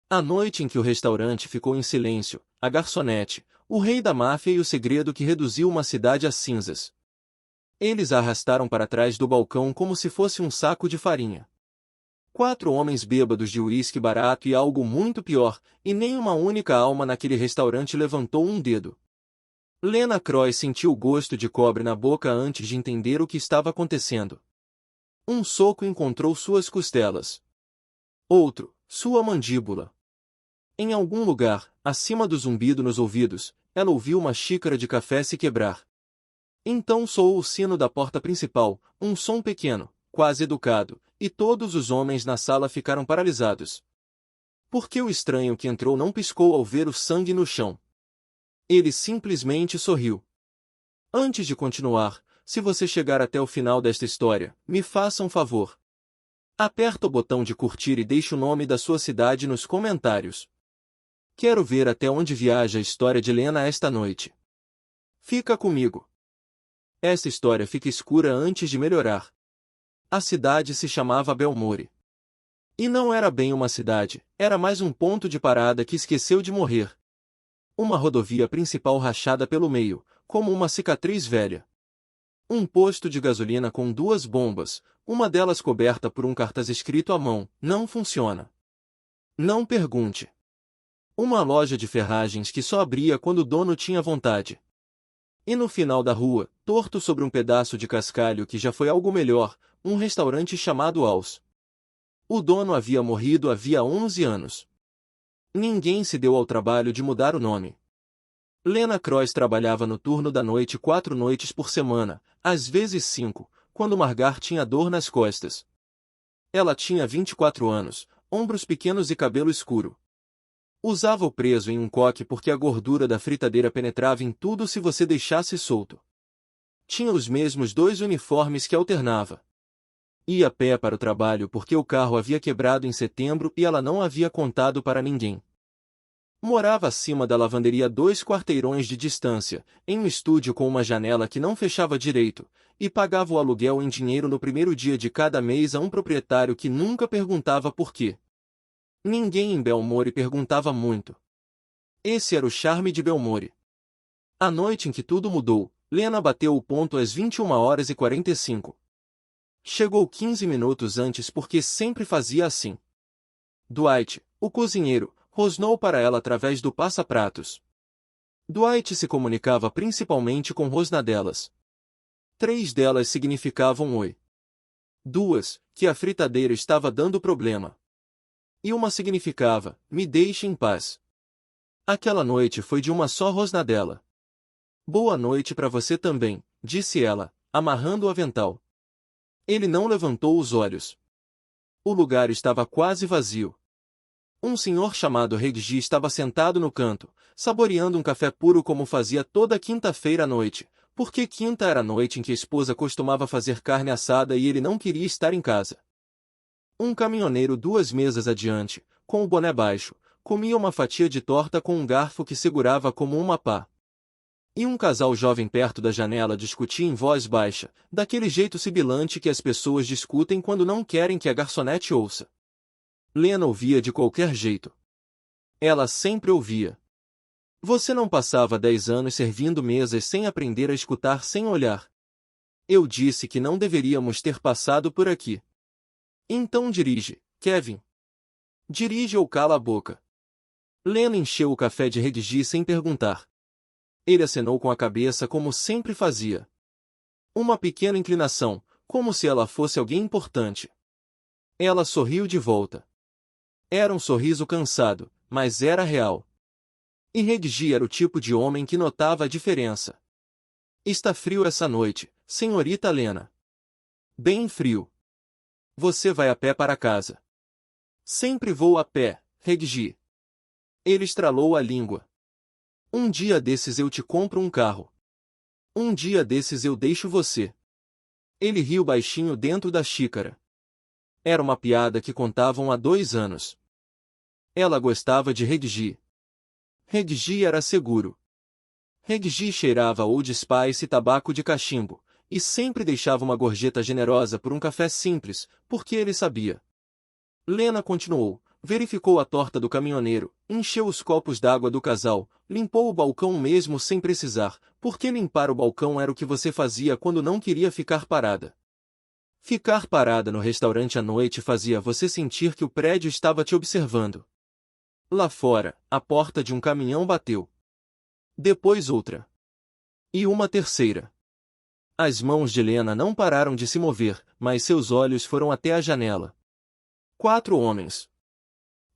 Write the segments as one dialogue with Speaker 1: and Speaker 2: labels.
Speaker 1: A noite em que o restaurante ficou em silêncio, a garçonete, o rei da máfia e o segredo que reduziu uma cidade a cinzas. Eles a arrastaram para trás do balcão como se fosse um saco de farinha. 4 homens bêbados de uísque barato e algo muito pior, e nem uma única alma naquele restaurante levantou um dedo. Lena Croix sentiu o gosto de cobre na boca antes de entender o que estava acontecendo. Um soco encontrou suas costelas. Outro, sua mandíbula. Em algum lugar, acima do zumbido nos ouvidos, ela ouviu uma xícara de café se quebrar. Então soou o sino da porta principal, um som pequeno, quase educado, e todos os homens na sala ficaram paralisados. Porque o estranho que entrou não piscou ao ver o sangue no chão. Ele simplesmente sorriu. Antes de continuar, se você chegar até o final desta história, me faça um favor. Aperta o botão de curtir e deixe o nome da sua cidade nos comentários. Quero ver até onde viaja a história de Lena esta noite. Fica comigo. Essa história fica escura antes de melhorar. A cidade se chamava Belmore. E não era bem uma cidade, era mais um ponto de parada que esqueceu de morrer. Uma rodovia principal rachada pelo meio, como uma cicatriz velha. Um posto de gasolina com 2 bombas, uma delas coberta por um cartaz escrito à mão, não funciona. Não pergunte. Uma loja de ferragens que só abria quando o dono tinha vontade. E no final da rua, torto sobre um pedaço de cascalho que já foi algo melhor, um restaurante chamado Al's. O dono havia morrido havia 11 anos. Ninguém se deu ao trabalho de mudar o nome. Lena Croix trabalhava no turno da noite 4 noites por semana, às vezes 5, quando Margar tinha dor nas costas. Ela tinha 24 anos, ombros pequenos e cabelo escuro. Usava-o preso em um coque porque a gordura da fritadeira penetrava em tudo se você deixasse solto. Tinha os mesmos 2 uniformes que alternava. Ia a pé para o trabalho porque o carro havia quebrado em setembro e ela não havia contado para ninguém. Morava acima da lavanderia 2 quarteirões de distância, em um estúdio com uma janela que não fechava direito, e pagava o aluguel em dinheiro no primeiro dia de cada mês a um proprietário que nunca perguntava por quê. Ninguém em Belmore perguntava muito. Esse era o charme de Belmore. A noite em que tudo mudou, Lena bateu o ponto às 21h45. Chegou 15 minutos antes porque sempre fazia assim. Dwight, o cozinheiro, rosnou para ela através do passa-pratos. Dwight se comunicava principalmente com rosnadelas. 3 delas significavam oi. 2, que a fritadeira estava dando problema. E uma significava, me deixe em paz. Aquela noite foi de uma só rosnadela. Boa noite para você também, disse ela, amarrando o avental. Ele não levantou os olhos. O lugar estava quase vazio. Um senhor chamado Reggie estava sentado no canto, saboreando um café puro como fazia toda quinta-feira à noite, porque quinta era a noite em que a esposa costumava fazer carne assada e ele não queria estar em casa. Um caminhoneiro 2 mesas adiante, com o boné baixo, comia uma fatia de torta com um garfo que segurava como uma pá. E um casal jovem perto da janela discutia em voz baixa, daquele jeito sibilante que as pessoas discutem quando não querem que a garçonete ouça. Lena ouvia de qualquer jeito. Ela sempre ouvia. Você não passava 10 anos servindo mesas sem aprender a escutar sem olhar. Eu disse que não deveríamos ter passado por aqui. Então dirige, Kevin. Dirige ou cala a boca. Lena encheu o café de Reggie sem perguntar. Ele acenou com a cabeça como sempre fazia. Uma pequena inclinação, como se ela fosse alguém importante. Ela sorriu de volta. Era um sorriso cansado, mas era real. E Reggie era o tipo de homem que notava a diferença. Está frio essa noite, senhorita Lena. Bem frio. Você vai a pé para casa. Sempre vou a pé, Reggie. Ele estralou a língua. Um dia desses eu te compro um carro. Um dia desses eu deixo você. Ele riu baixinho dentro da xícara. Era uma piada que contavam há 2 anos. Ela gostava de Reggie. Reggie era seguro. Reggie cheirava Old Spice e tabaco de cachimbo, e sempre deixava uma gorjeta generosa por um café simples, porque ele sabia. Lena continuou, Verificou a torta do caminhoneiro, encheu os copos d'água do casal, limpou o balcão mesmo sem precisar, porque limpar o balcão era o que você fazia quando não queria ficar parada. Ficar parada no restaurante à noite fazia você sentir que o prédio estava te observando. Lá fora, a porta de um caminhão bateu. Depois outra. E uma terceira. As mãos de Lena não pararam de se mover, mas seus olhos foram até a janela. 4 homens.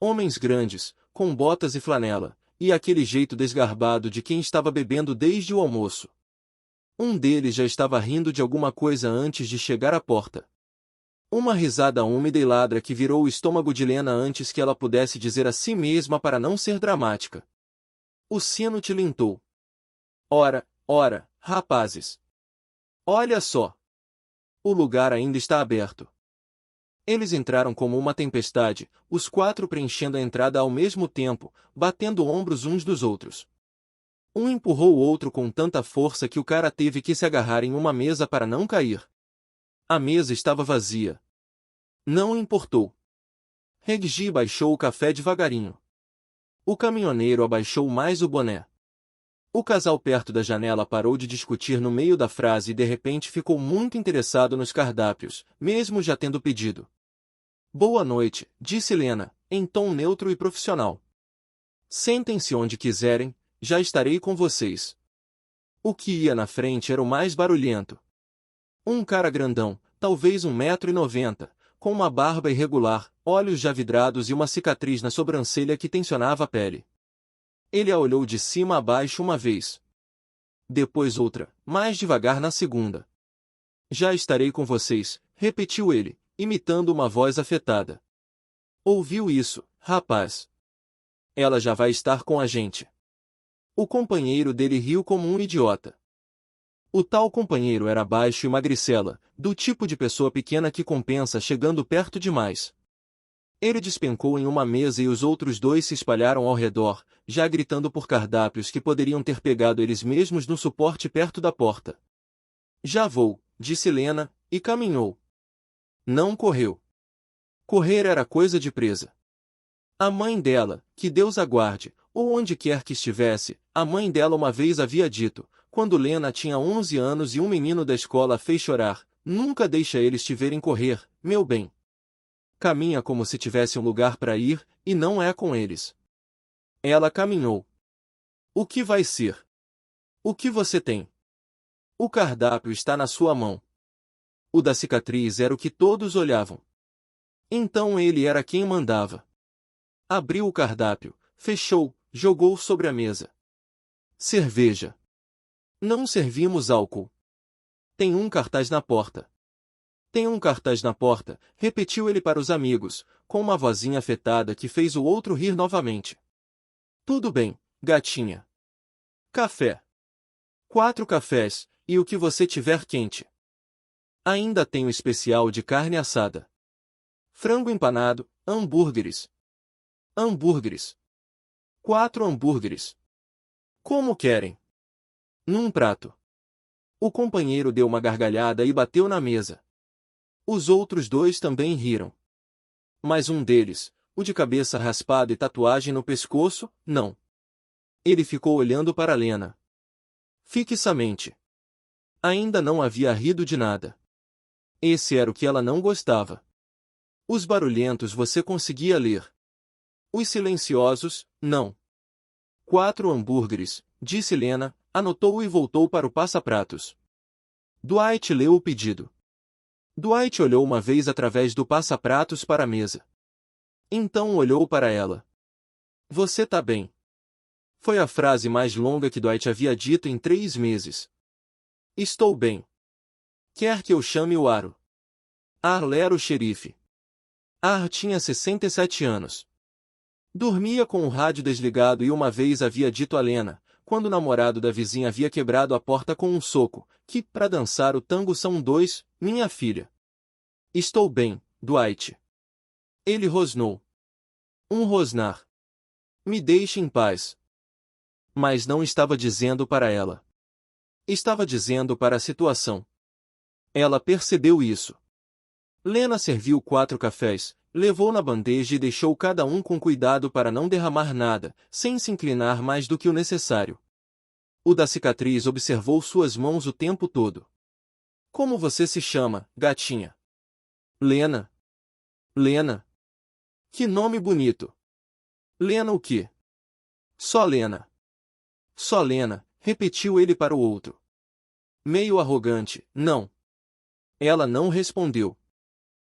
Speaker 1: Homens grandes, com botas e flanela, e aquele jeito desgarbado de quem estava bebendo desde o almoço. Um deles já estava rindo de alguma coisa antes de chegar à porta. Uma risada úmida e ladra que virou o estômago de Lena antes que ela pudesse dizer a si mesma para não ser dramática. O sino tilintou. Ora, rapazes. Olha só. O lugar ainda está aberto. Eles entraram como uma tempestade, os 4 preenchendo a entrada ao mesmo tempo, batendo ombros uns dos outros. Um empurrou o outro com tanta força que o cara teve que se agarrar em uma mesa para não cair. A mesa estava vazia. Não importou. Reggie baixou o café devagarinho. O caminhoneiro abaixou mais o boné. O casal perto da janela parou de discutir no meio da frase e de repente ficou muito interessado nos cardápios, mesmo já tendo pedido. Boa noite, disse Lena, em tom neutro e profissional. Sentem-se onde quiserem, já estarei com vocês. O que ia na frente era o mais barulhento. Um cara grandão, talvez 1,90 m, com uma barba irregular, olhos já vidrados e uma cicatriz na sobrancelha que tensionava a pele. Ele a olhou de cima a baixo uma vez. Depois outra, mais devagar na segunda. Já estarei com vocês, repetiu ele, imitando uma voz afetada. Ouviu isso, rapaz? Ela já vai estar com a gente. O companheiro dele riu como um idiota. O tal companheiro era baixo e magricela, do tipo de pessoa pequena que compensa chegando perto demais. Ele despencou em uma mesa e os outros 2 se espalharam ao redor, já gritando por cardápios que poderiam ter pegado eles mesmos no suporte perto da porta. Já vou, disse Lena, e caminhou. Não correu. Correr era coisa de presa. A mãe dela, que Deus a guarde, ou onde quer que estivesse, a mãe dela uma vez havia dito, quando Lena tinha 11 anos e um menino da escola a fez chorar, nunca deixa eles te verem correr, meu bem. Caminha como se tivesse um lugar para ir, e não é com eles. Ela caminhou. O que vai ser? O que você tem? O cardápio está na sua mão. O da cicatriz era o que todos olhavam. Então ele era quem mandava. Abriu o cardápio, fechou, jogou sobre a mesa. Cerveja. Não servimos álcool. Tem um cartaz na porta. Tem um cartaz na porta, repetiu ele para os amigos, com uma vozinha afetada que fez o outro rir novamente. Tudo bem, gatinha. Café. 4 cafés, e o que você tiver quente. Ainda tem o especial de carne assada. Frango empanado, hambúrgueres. Hambúrgueres. 4 hambúrgueres. Como querem? Num prato. O companheiro deu uma gargalhada e bateu na mesa. Os outros 2 também riram. Mas um deles, o de cabeça raspada e tatuagem no pescoço, não. Ele ficou olhando para Lena. Fixamente. Ainda não havia rido de nada. Esse era o que ela não gostava. Os barulhentos você conseguia ler. Os silenciosos, não. 4 hambúrgueres, disse Lena, anotou e voltou para o passa-pratos. Dwight leu o pedido. Dwight olhou uma vez através do passa-pratos para a mesa. Então olhou para ela. Você tá bem? Foi a frase mais longa que Dwight havia dito em 3 meses. Estou bem. Quer que eu chame o Aro? Ar era o xerife. Ar tinha 67 anos. Dormia com o rádio desligado e uma vez havia dito a Lena, quando o namorado da vizinha havia quebrado a porta com um soco, que, para dançar o tango são 2, minha filha. Estou bem, Dwight. Ele rosnou. Um rosnar. Me deixe em paz. Mas não estava dizendo para ela. Estava dizendo para a situação. Ela percebeu isso. Lena serviu 4 cafés, levou na bandeja e deixou cada um com cuidado para não derramar nada, sem se inclinar mais do que o necessário. O da cicatriz observou suas mãos o tempo todo. Como você se chama, gatinha? Lena. Lena. Que nome bonito. Lena o quê? Só Lena. Só Lena, repetiu ele para o outro. Meio arrogante, não. Ela não respondeu.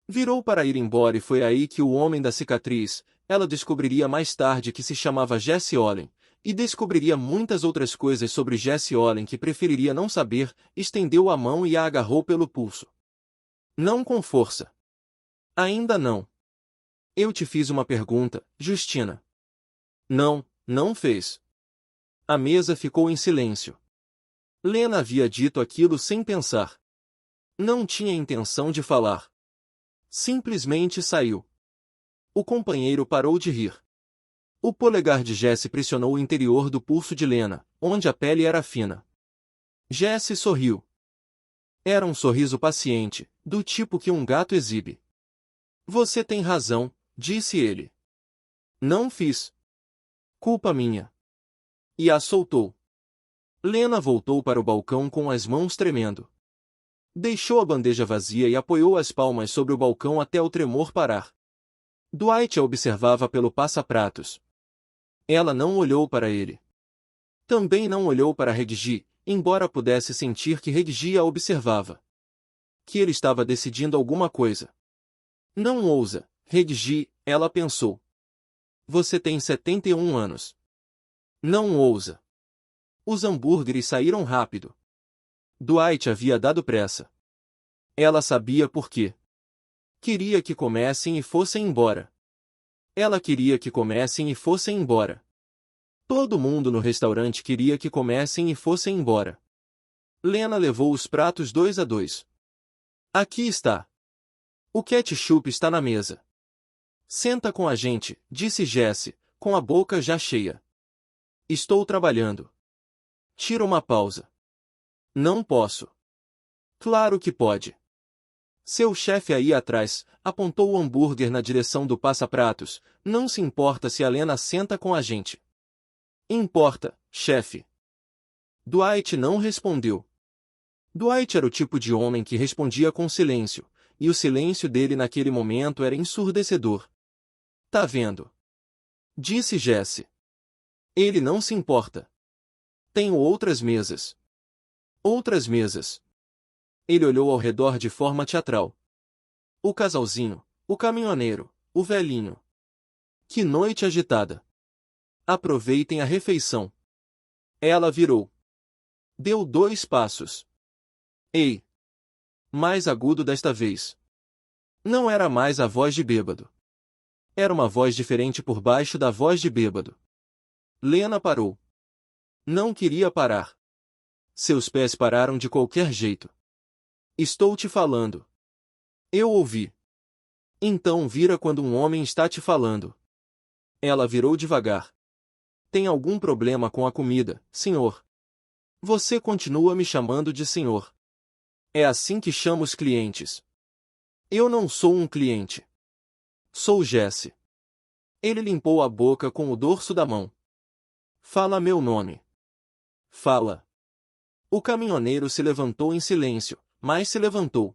Speaker 1: Virou para ir embora e foi aí que o homem da cicatriz, ela descobriria mais tarde que se chamava Jesse Olin, e descobriria muitas outras coisas sobre Jesse Olin que preferiria não saber, estendeu a mão e a agarrou pelo pulso. Não com força. Ainda não. Eu te fiz uma pergunta, Justina. Não, não fez. A mesa ficou em silêncio. Lena havia dito aquilo sem pensar. Não tinha intenção de falar. Simplesmente saiu. O companheiro parou de rir. O polegar de Jesse pressionou o interior do pulso de Lena, onde a pele era fina. Jesse sorriu. Era um sorriso paciente, do tipo que um gato exibe. Você tem razão, disse ele. Não fiz. Culpa minha. E a soltou. Lena voltou para o balcão com as mãos tremendo. Deixou a bandeja vazia e apoiou as palmas sobre o balcão até o tremor parar. Dwight a observava pelo passa-pratos. Ela não olhou para ele. Também não olhou para Reggie, embora pudesse sentir que Reggie a observava. Que ele estava decidindo alguma coisa. Não ousa, Reggie, ela pensou. Você tem 71 anos. Não ousa. Os hambúrgueres saíram rápido. Dwight havia dado pressa. Ela sabia por quê. Queria que comessem e fossem embora. Ela queria que comessem e fossem embora. Todo mundo no restaurante queria que comessem e fossem embora. Lena levou os pratos 2 a 2. Aqui está. O ketchup está na mesa. Senta com a gente, disse Jesse, com a boca já cheia. Estou trabalhando. Tira uma pausa. Não posso. Claro que pode. Seu chefe aí atrás apontou o hambúrguer na direção do passa-pratos. Não se importa se a Lena senta com a gente. Importa, chefe. Dwight não respondeu. Dwight era o tipo de homem que respondia com silêncio, e o silêncio dele naquele momento era ensurdecedor. Tá vendo? Disse Jesse. Ele não se importa. Tenho outras mesas. Outras mesas. Ele olhou ao redor de forma teatral. O casalzinho, o caminhoneiro, o velhinho. Que noite agitada. Aproveitem a refeição. Ela virou. Deu 2 passos. Ei! Mais agudo desta vez. Não era mais a voz de bêbado. Era uma voz diferente por baixo da voz de bêbado. Lena parou. Não queria parar. Seus pés pararam de qualquer jeito. Estou te falando. Eu ouvi. Então vira quando um homem está te falando. Ela virou devagar. Tem algum problema com a comida, senhor? Você continua me chamando de senhor. É assim que chamo os clientes. Eu não sou um cliente. Sou Jesse. Ele limpou a boca com o dorso da mão. Fala meu nome. Fala. O caminhoneiro se levantou em silêncio, mas se levantou.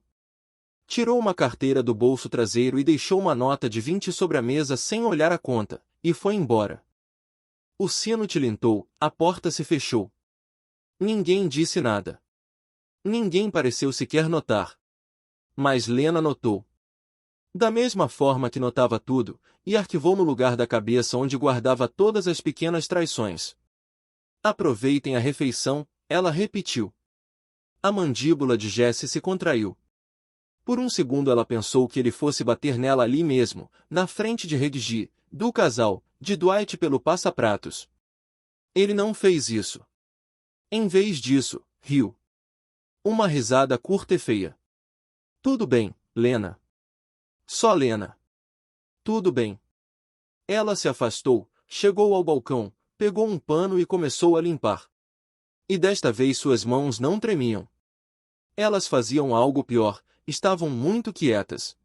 Speaker 1: Tirou uma carteira do bolso traseiro e deixou uma nota de 20 sobre a mesa sem olhar a conta, e foi embora. O sino tilintou, a porta se fechou. Ninguém disse nada. Ninguém pareceu sequer notar. Mas Lena notou. Da mesma forma que notava tudo, e arquivou no lugar da cabeça onde guardava todas as pequenas traições. Aproveitem a refeição, ela repetiu. A mandíbula de Jesse se contraiu. Por um segundo ela pensou que ele fosse bater nela ali mesmo, na frente de Reggie, do casal, de Dwight pelo passa-pratos. Ele não fez isso. Em vez disso, riu. Uma risada curta e feia. Tudo bem, Lena. Só Lena. Tudo bem. Ela se afastou, chegou ao balcão, pegou um pano e começou a limpar. E desta vez suas mãos não tremiam. Elas faziam algo pior, estavam muito quietas.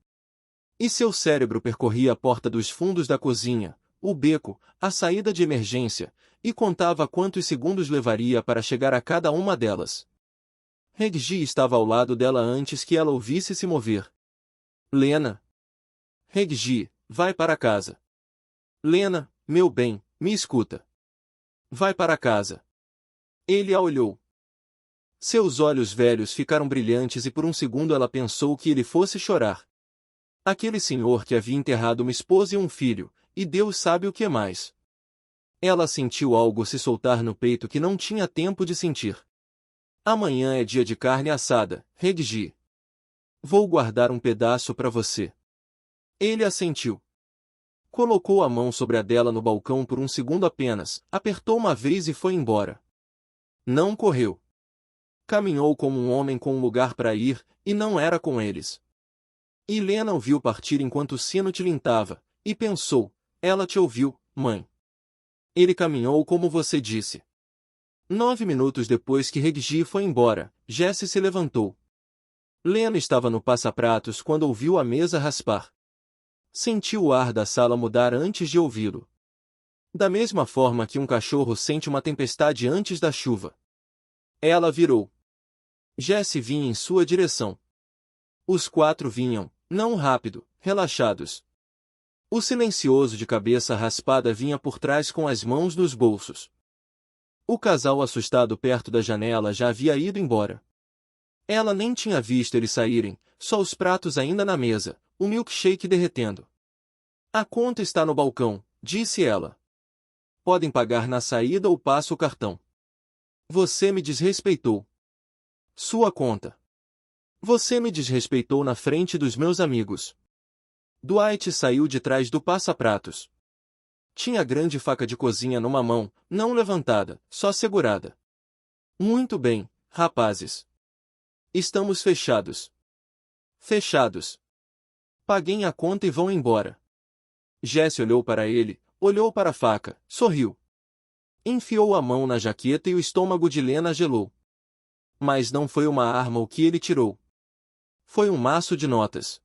Speaker 1: E seu cérebro percorria a porta dos fundos da cozinha, o beco, a saída de emergência, e contava quantos segundos levaria para chegar a cada uma delas. Reggie estava ao lado dela antes que ela ouvisse se mover. Lena. Reggie, vai para casa. Lena, meu bem, me escuta. Vai para casa. Ele a olhou. Seus olhos velhos ficaram brilhantes e por um segundo ela pensou que ele fosse chorar. Aquele senhor que havia enterrado uma esposa e um filho, e Deus sabe o que mais. Ela sentiu algo se soltar no peito que não tinha tempo de sentir. Amanhã é dia de carne assada, Reggie. Vou guardar um pedaço para você. Ele assentiu. Colocou a mão sobre a dela no balcão por um segundo apenas, apertou uma vez e foi embora. Não correu. Caminhou como um homem com um lugar para ir, e não era com eles. Helena o viu partir enquanto o sino tilintava, e pensou, ela te ouviu, mãe. Ele caminhou como você disse. 9 minutos depois que Reggie foi embora, Jesse se levantou. Lena estava no passa-pratos quando ouviu a mesa raspar. Sentiu o ar da sala mudar antes de ouvi-lo. Da mesma forma que um cachorro sente uma tempestade antes da chuva. Ela virou. Jesse vinha em sua direção. Os 4 vinham, não rápido, relaxados. O silencioso de cabeça raspada vinha por trás com as mãos nos bolsos. O casal assustado perto da janela já havia ido embora. Ela nem tinha visto eles saírem, só os pratos ainda na mesa, o milkshake derretendo. A conta está no balcão, disse ela. Podem pagar na saída ou passo o cartão. Você me desrespeitou. Sua conta. Você me desrespeitou na frente dos meus amigos. Dwight saiu de trás do passa-pratos. Tinha grande faca de cozinha numa mão, não levantada, só segurada. Muito bem, rapazes. Estamos fechados. Fechados. Paguem a conta e vão embora. Jesse olhou para ele, olhou para a faca, sorriu. Enfiou a mão na jaqueta e o estômago de Lena gelou. Mas não foi uma arma o que ele tirou. Foi um maço de notas.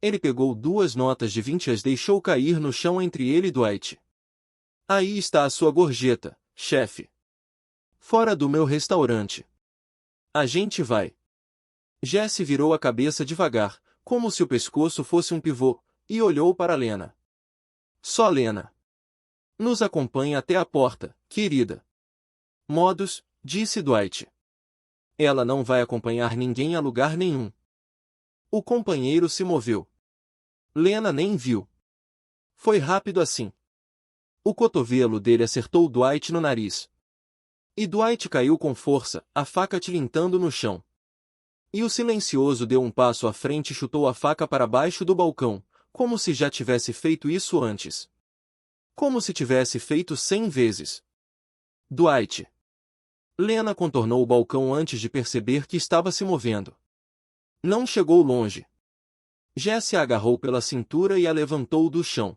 Speaker 1: Ele pegou 2 notas de 20 e as deixou cair no chão entre ele e Dwight. Aí está a sua gorjeta, chefe. Fora do meu restaurante. A gente vai. Jesse virou a cabeça devagar, como se o pescoço fosse um pivô, e olhou para Lena. Só Lena. Nos acompanha até a porta, querida. Modos, disse Dwight. Ela não vai acompanhar ninguém a lugar nenhum. O companheiro se moveu. Lena nem viu. Foi rápido assim. O cotovelo dele acertou Dwight no nariz. E Dwight caiu com força, a faca tilintando no chão. E o silencioso deu um passo à frente e chutou a faca para baixo do balcão, como se já tivesse feito isso antes. Como se tivesse feito 100 vezes. Dwight. Lena contornou o balcão antes de perceber que estava se movendo. Não chegou longe. Jesse a agarrou pela cintura e a levantou do chão.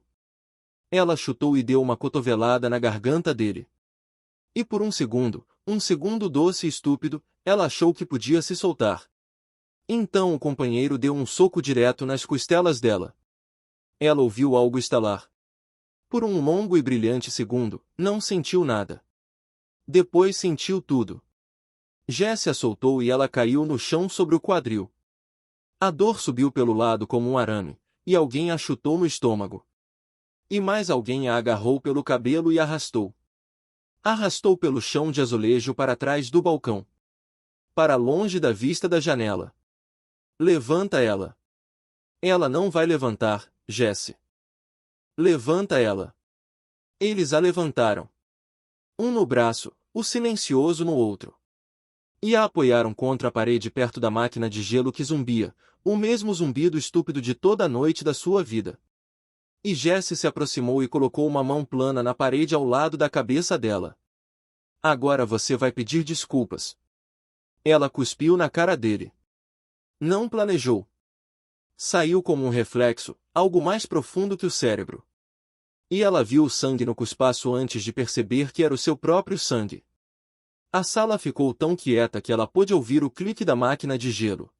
Speaker 1: Ela chutou e deu uma cotovelada na garganta dele. E por um segundo doce e estúpido, ela achou que podia se soltar. Então o companheiro deu um soco direto nas costelas dela. Ela ouviu algo estalar. Por um longo e brilhante segundo, não sentiu nada. Depois sentiu tudo. Jesse a soltou e ela caiu no chão sobre o quadril. A dor subiu pelo lado como um arame, e alguém a chutou no estômago. E mais alguém a agarrou pelo cabelo e arrastou. Arrastou pelo chão de azulejo para trás do balcão. Para longe da vista da janela. Levanta ela. Ela não vai levantar, Jesse. Levanta ela. Eles a levantaram. Um no braço, o silencioso no outro. E a apoiaram contra a parede perto da máquina de gelo que zumbia, o mesmo zumbido estúpido de toda a noite da sua vida. E Jesse se aproximou e colocou uma mão plana na parede ao lado da cabeça dela. Agora você vai pedir desculpas. Ela cuspiu na cara dele. Não planejou. Saiu como um reflexo, algo mais profundo que o cérebro. E ela viu o sangue no cuspaço antes de perceber que era o seu próprio sangue. A sala ficou tão quieta que ela pôde ouvir o clique da máquina de gelo.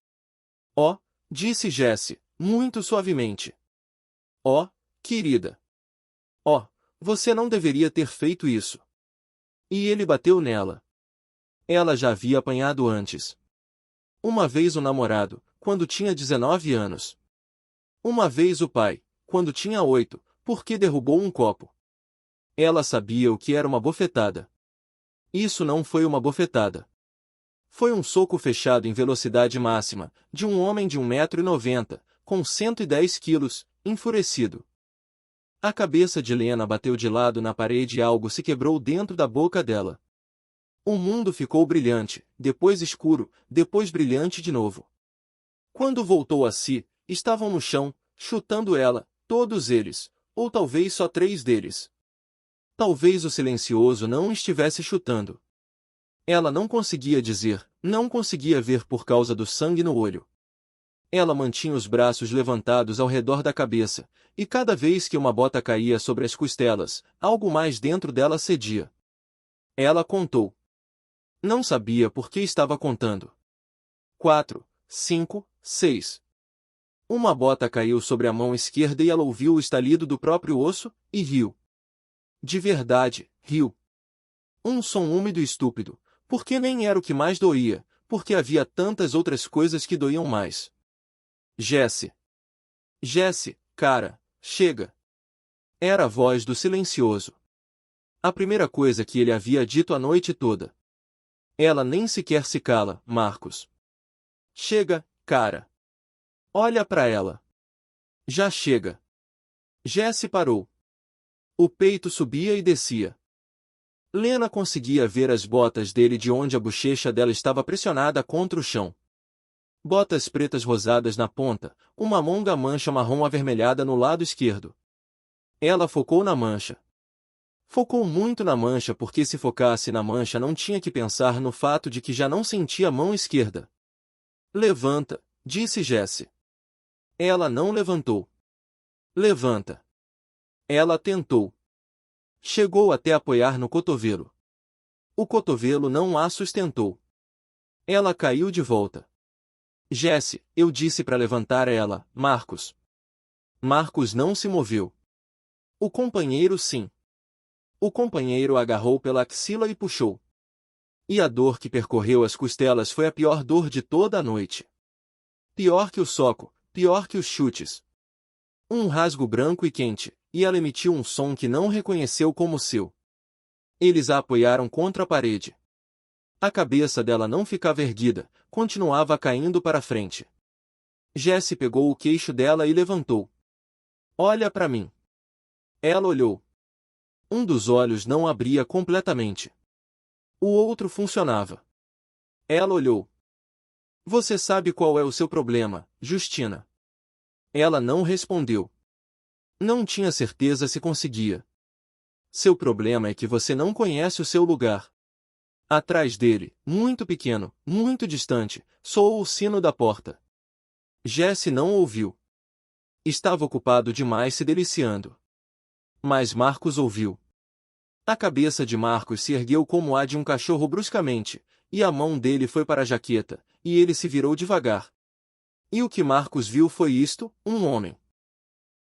Speaker 1: Oh, disse Jesse, muito suavemente. Oh, querida! Oh, você não deveria ter feito isso. E ele bateu nela. Ela já havia apanhado antes. Uma vez o namorado, quando tinha 19 anos. Uma vez o pai, quando tinha 8, porque derrubou um copo. Ela sabia o que era uma bofetada. Isso não foi uma bofetada. Foi um soco fechado em velocidade máxima, de um homem de 1,90 m, com 110 quilos, enfurecido. A cabeça de Lena bateu de lado na parede e algo se quebrou dentro da boca dela. O mundo ficou brilhante, depois escuro, depois brilhante de novo. Quando voltou a si, estavam no chão, chutando ela, todos eles, ou talvez só 3 deles. Talvez o silencioso não estivesse chutando. Ela não conseguia dizer, não conseguia ver por causa do sangue no olho. Ela mantinha os braços levantados ao redor da cabeça, e cada vez que uma bota caía sobre as costelas, algo mais dentro dela cedia. Ela contou. Não sabia por que estava contando. 4, 5, 6. Uma bota caiu sobre a mão esquerda e ela ouviu o estalido do próprio osso, e riu. De verdade, riu. Um som úmido e estúpido, porque nem era o que mais doía, porque havia tantas outras coisas que doíam mais. Jesse. Jesse, cara, chega. Era a voz do silencioso. A primeira coisa que ele havia dito a noite toda. Ela nem sequer se cala, Marcos. Chega, cara. Olha para ela. Já chega. Jesse parou. O peito subia e descia. Lena conseguia ver as botas dele de onde a bochecha dela estava pressionada contra o chão. Botas pretas rosadas na ponta, uma longa mancha marrom avermelhada no lado esquerdo. Ela focou na mancha. Focou muito na mancha porque se focasse na mancha não tinha que pensar no fato de que já não sentia a mão esquerda. Levanta, disse Jesse. Ela não levantou. Levanta. Ela tentou. Chegou até apoiar no cotovelo. O cotovelo não a sustentou. Ela caiu de volta. Jesse, eu disse para levantar ela, Marcos. Marcos não se moveu. O companheiro sim. O companheiro agarrou pela axila e puxou. E a dor que percorreu as costelas foi a pior dor de toda a noite. Pior que o soco, pior que os chutes. Um rasgo branco e quente, e ela emitiu um som que não reconheceu como seu. Eles a apoiaram contra a parede. A cabeça dela não ficava erguida, continuava caindo para frente. Jesse pegou o queixo dela e levantou. Olha para mim. Ela olhou. Um dos olhos não abria completamente. O outro funcionava. Ela olhou. Você sabe qual é o seu problema, Justina? Ela não respondeu. Não tinha certeza se conseguia. Seu problema é que você não conhece o seu lugar. Atrás dele, muito pequeno, muito distante, soou o sino da porta. Jesse não ouviu. Estava ocupado demais se deliciando. Mas Marcos ouviu. A cabeça de Marcos se ergueu como a de um cachorro bruscamente, e a mão dele foi para a jaqueta, e ele se virou devagar. E o que Marcos viu foi isto, um homem.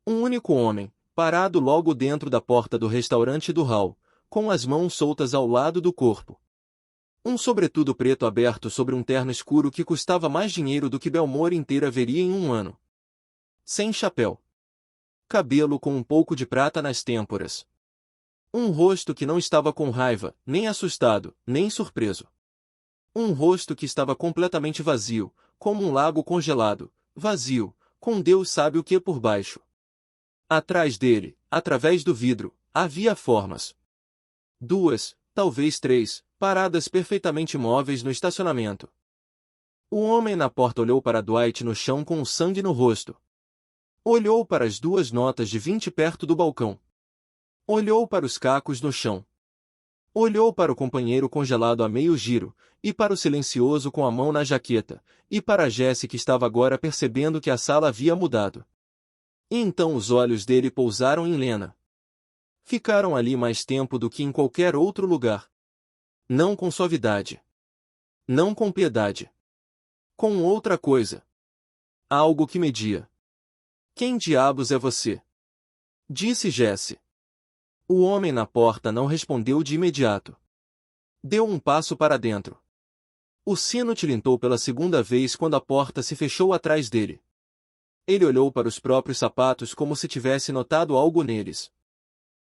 Speaker 1: Um único homem, parado logo dentro da porta do restaurante do hall, com as mãos soltas ao lado do corpo. Um sobretudo preto aberto sobre um terno escuro que custava mais dinheiro do que Belmore inteira veria em um ano. Sem chapéu. Cabelo com um pouco de prata nas têmporas. Um rosto que não estava com raiva, nem assustado, nem surpreso. Um rosto que estava completamente vazio, como um lago congelado, vazio, com Deus sabe o que por baixo. Atrás dele, através do vidro, havia formas. 2, talvez 3, paradas perfeitamente imóveis no estacionamento. O homem na porta olhou para Dwight no chão com o sangue no rosto. Olhou para as 2 notas de 20 perto do balcão. Olhou para os cacos no chão. Olhou para o companheiro congelado a meio giro, e para o silencioso com a mão na jaqueta, e para Jesse que estava agora percebendo que a sala havia mudado. E então os olhos dele pousaram em Lena. Ficaram ali mais tempo do que em qualquer outro lugar. Não com suavidade. Não com piedade. Com outra coisa. Algo que media. Quem diabos é você? disse Jesse. O homem na porta não respondeu de imediato. Deu um passo para dentro. O sino tilintou pela segunda vez quando a porta se fechou atrás dele. Ele olhou para os próprios sapatos como se tivesse notado algo neles.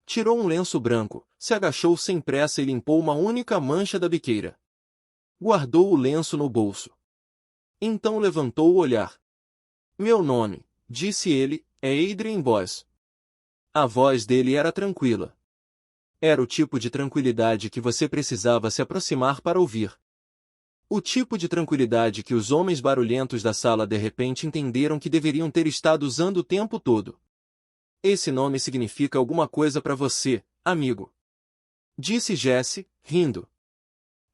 Speaker 1: Tirou um lenço branco, se agachou sem pressa e limpou uma única mancha da biqueira. Guardou o lenço no bolso. Então levantou o olhar. Meu nome, disse ele, é Adrien Boyce. A voz dele era tranquila. Era o tipo de tranquilidade que você precisava se aproximar para ouvir. O tipo de tranquilidade que os homens barulhentos da sala de repente entenderam que deveriam ter estado usando o tempo todo. Esse nome significa alguma coisa para você, amigo. Disse Jesse, rindo.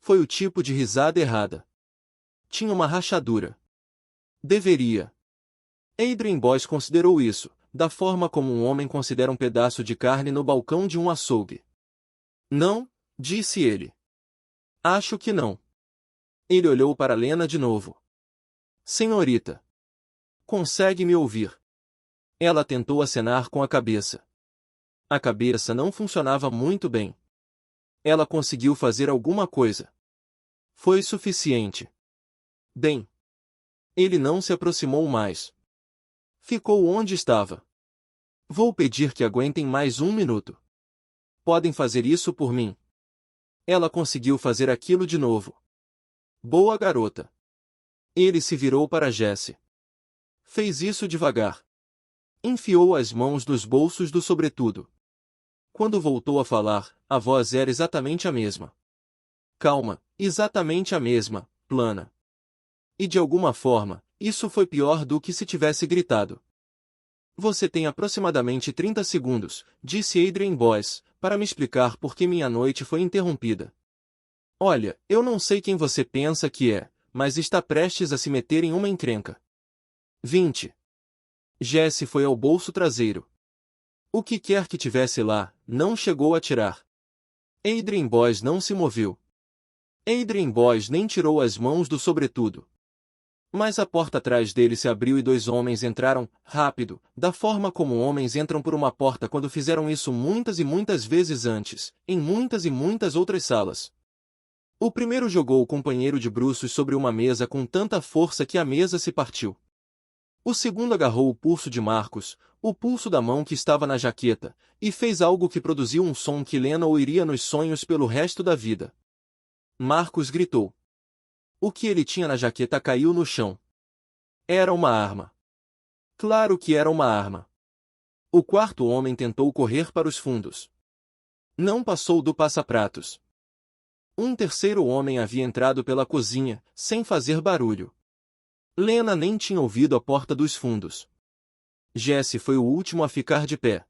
Speaker 1: Foi o tipo de risada errada. Tinha uma rachadura. Deveria. Adrien Boyce considerou isso, da forma como um homem considera um pedaço de carne no balcão de um açougue. Não, disse ele. Acho que não. Ele olhou para Lena de novo. Senhorita. Consegue me ouvir? Ela tentou acenar com a cabeça. A cabeça não funcionava muito bem. Ela conseguiu fazer alguma coisa. Foi suficiente. Bem. Ele não se aproximou mais. Ficou onde estava. Vou pedir que aguentem mais um minuto. Podem fazer isso por mim. Ela conseguiu fazer aquilo de novo. Boa garota. Ele se virou para Jesse. Fez isso devagar. Enfiou as mãos nos bolsos do sobretudo. Quando voltou a falar, a voz era exatamente a mesma. Calma, exatamente a mesma, plana. E de alguma forma, isso foi pior do que se tivesse gritado. Você tem aproximadamente 30 segundos, disse Adrien Boyce, para me explicar por que minha noite foi interrompida. Olha, eu não sei quem você pensa que é, mas está prestes a se meter em uma encrenca. 20. Jesse foi ao bolso traseiro. O que quer que tivesse lá, não chegou a tirar. Adrien Boyce não se moveu. Adrien Boyce nem tirou as mãos do sobretudo. Mas a porta atrás dele se abriu e dois homens entraram, rápido, da forma como homens entram por uma porta quando fizeram isso muitas e muitas vezes antes, em muitas e muitas outras salas. O primeiro jogou o companheiro de bruços sobre uma mesa com tanta força que a mesa se partiu. O segundo agarrou o pulso de Marcos, o pulso da mão que estava na jaqueta, e fez algo que produziu um som que Lena ouviria nos sonhos pelo resto da vida. Marcos gritou. O que ele tinha na jaqueta caiu no chão. Era uma arma. Claro que era uma arma. O quarto homem tentou correr para os fundos. Não passou do passa-pratos. Um terceiro homem havia entrado pela cozinha, sem fazer barulho. Lena nem tinha ouvido a porta dos fundos. Jesse foi o último a ficar de pé.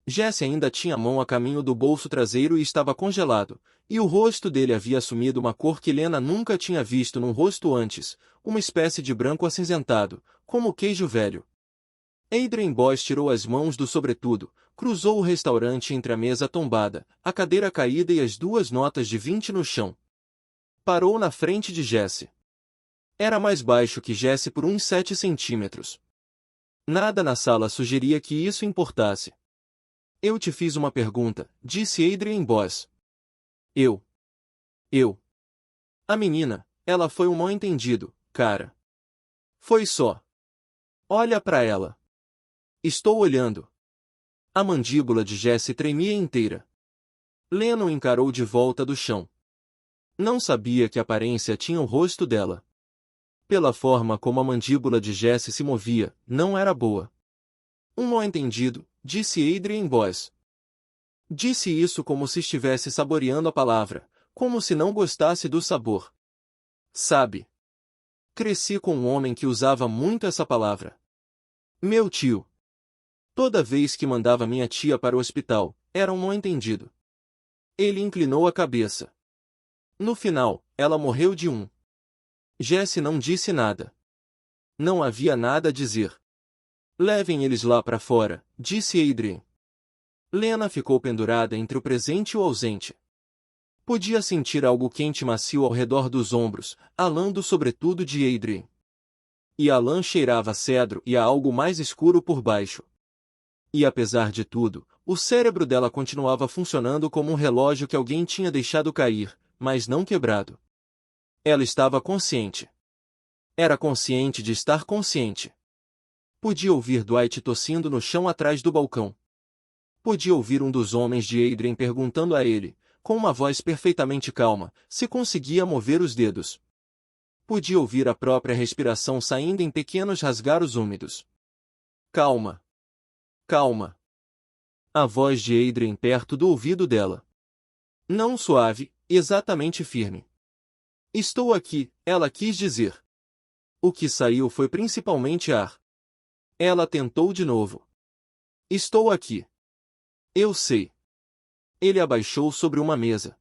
Speaker 1: Jesse ainda tinha a mão a caminho do bolso traseiro e estava congelado, e o rosto dele havia assumido uma cor que Lena nunca tinha visto num rosto antes, uma espécie de branco acinzentado, como queijo velho. Adrien Boyce tirou as mãos do sobretudo, cruzou o restaurante entre a mesa tombada, a cadeira caída e as duas notas de 20 no chão. Parou na frente de Jesse. Era mais baixo que Jesse por uns 7 centímetros. Nada na sala sugeria que isso importasse. Eu te fiz uma pergunta, disse Adrien Boyce. Eu. A menina, ela foi um mal-entendido, cara. Foi só. Olha pra ela. Estou olhando. A mandíbula de Jesse tremia inteira. Lena o encarou de volta do chão. Não sabia que aparência tinha o rosto dela. Pela forma como a mandíbula de Jesse se movia, não era boa. Um mal-entendido, disse Adrien Boyce. Disse isso como se estivesse saboreando a palavra, como se não gostasse do sabor. Sabe? Cresci com um homem que usava muito essa palavra. Meu tio. Toda vez que mandava minha tia para o hospital, era um mal-entendido. Ele inclinou a cabeça. No final, ela morreu de um. Jesse não disse nada. Não havia nada a dizer. Levem eles lá para fora, disse Adrien. Lena ficou pendurada entre o presente e o ausente. Podia sentir algo quente e macio ao redor dos ombros, a lã do sobretudo de Adrien. E a lã cheirava a cedro e a algo mais escuro por baixo. E apesar de tudo, o cérebro dela continuava funcionando como um relógio que alguém tinha deixado cair, mas não quebrado. Ela estava consciente. Era consciente de estar consciente. Podia ouvir Dwight tossindo no chão atrás do balcão. Podia ouvir um dos homens de Adrien perguntando a ele, com uma voz perfeitamente calma, se conseguia mover os dedos. Podia ouvir a própria respiração saindo em pequenos rasgaros úmidos. Calma. Calma. A voz de Adrien perto do ouvido dela. Não suave, exatamente firme. Estou aqui, ela quis dizer. O que saiu foi principalmente ar. Ela tentou de novo. Estou aqui. Eu sei. Ele abaixou sobre uma mesa.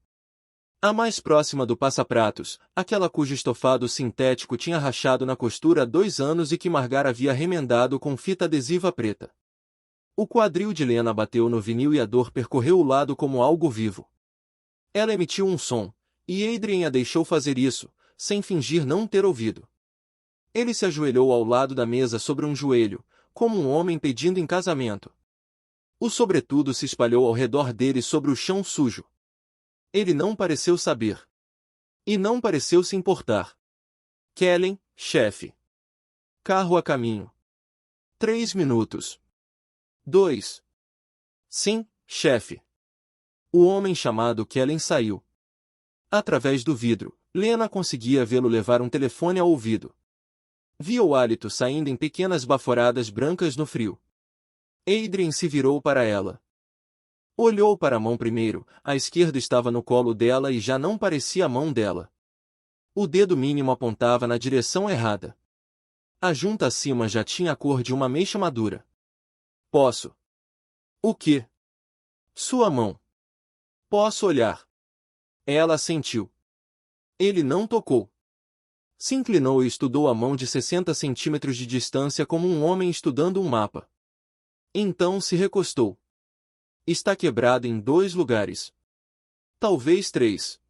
Speaker 1: A mais próxima do passapratos, aquela cujo estofado sintético tinha rachado na costura há 2 anos e que Margar havia remendado com fita adesiva preta. O quadril de Lena bateu no vinil e a dor percorreu o lado como algo vivo. Ela emitiu um som, e Adrien a deixou fazer isso, sem fingir não ter ouvido. Ele se ajoelhou ao lado da mesa sobre um joelho, como um homem pedindo em casamento. O sobretudo se espalhou ao redor dele sobre o chão sujo. Ele não pareceu saber. E não pareceu se importar. Kellen, chefe. Carro a caminho. 3 minutos. 2. Sim, chefe. O homem chamado Kellen saiu. Através do vidro, Lena conseguia vê-lo levar um telefone ao ouvido. Via o hálito saindo em pequenas baforadas brancas no frio. Adrien se virou para ela. Olhou para a mão primeiro, a esquerda estava no colo dela e já não parecia a mão dela. O dedo mínimo apontava na direção errada. A junta acima já tinha a cor de uma ameixa madura. Posso. O quê? Sua mão. Posso olhar. Ela assentiu. Ele não tocou. Se inclinou e estudou a mão de 60 centímetros de distância como um homem estudando um mapa. Então se recostou. Está quebrada em 2 lugares. Talvez 3.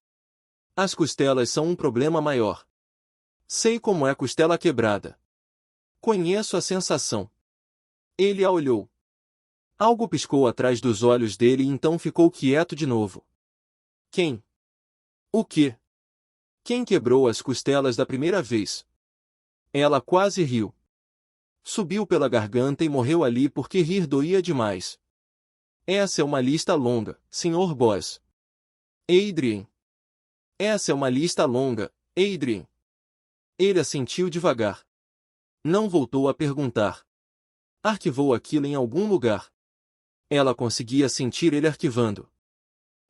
Speaker 1: As costelas são um problema maior. Sei como é costela quebrada. Conheço a sensação. Ele a olhou. Algo piscou atrás dos olhos dele e então ficou quieto de novo. Quem? O quê? Quem quebrou as costelas da primeira vez? Ela quase riu. Subiu pela garganta e morreu ali porque rir doía demais. Essa é uma lista longa, Sr. Boss. Adrien. Essa é uma lista longa, Adrien. Ele assentiu devagar. Não voltou a perguntar. Arquivou aquilo em algum lugar. Ela conseguia sentir ele arquivando.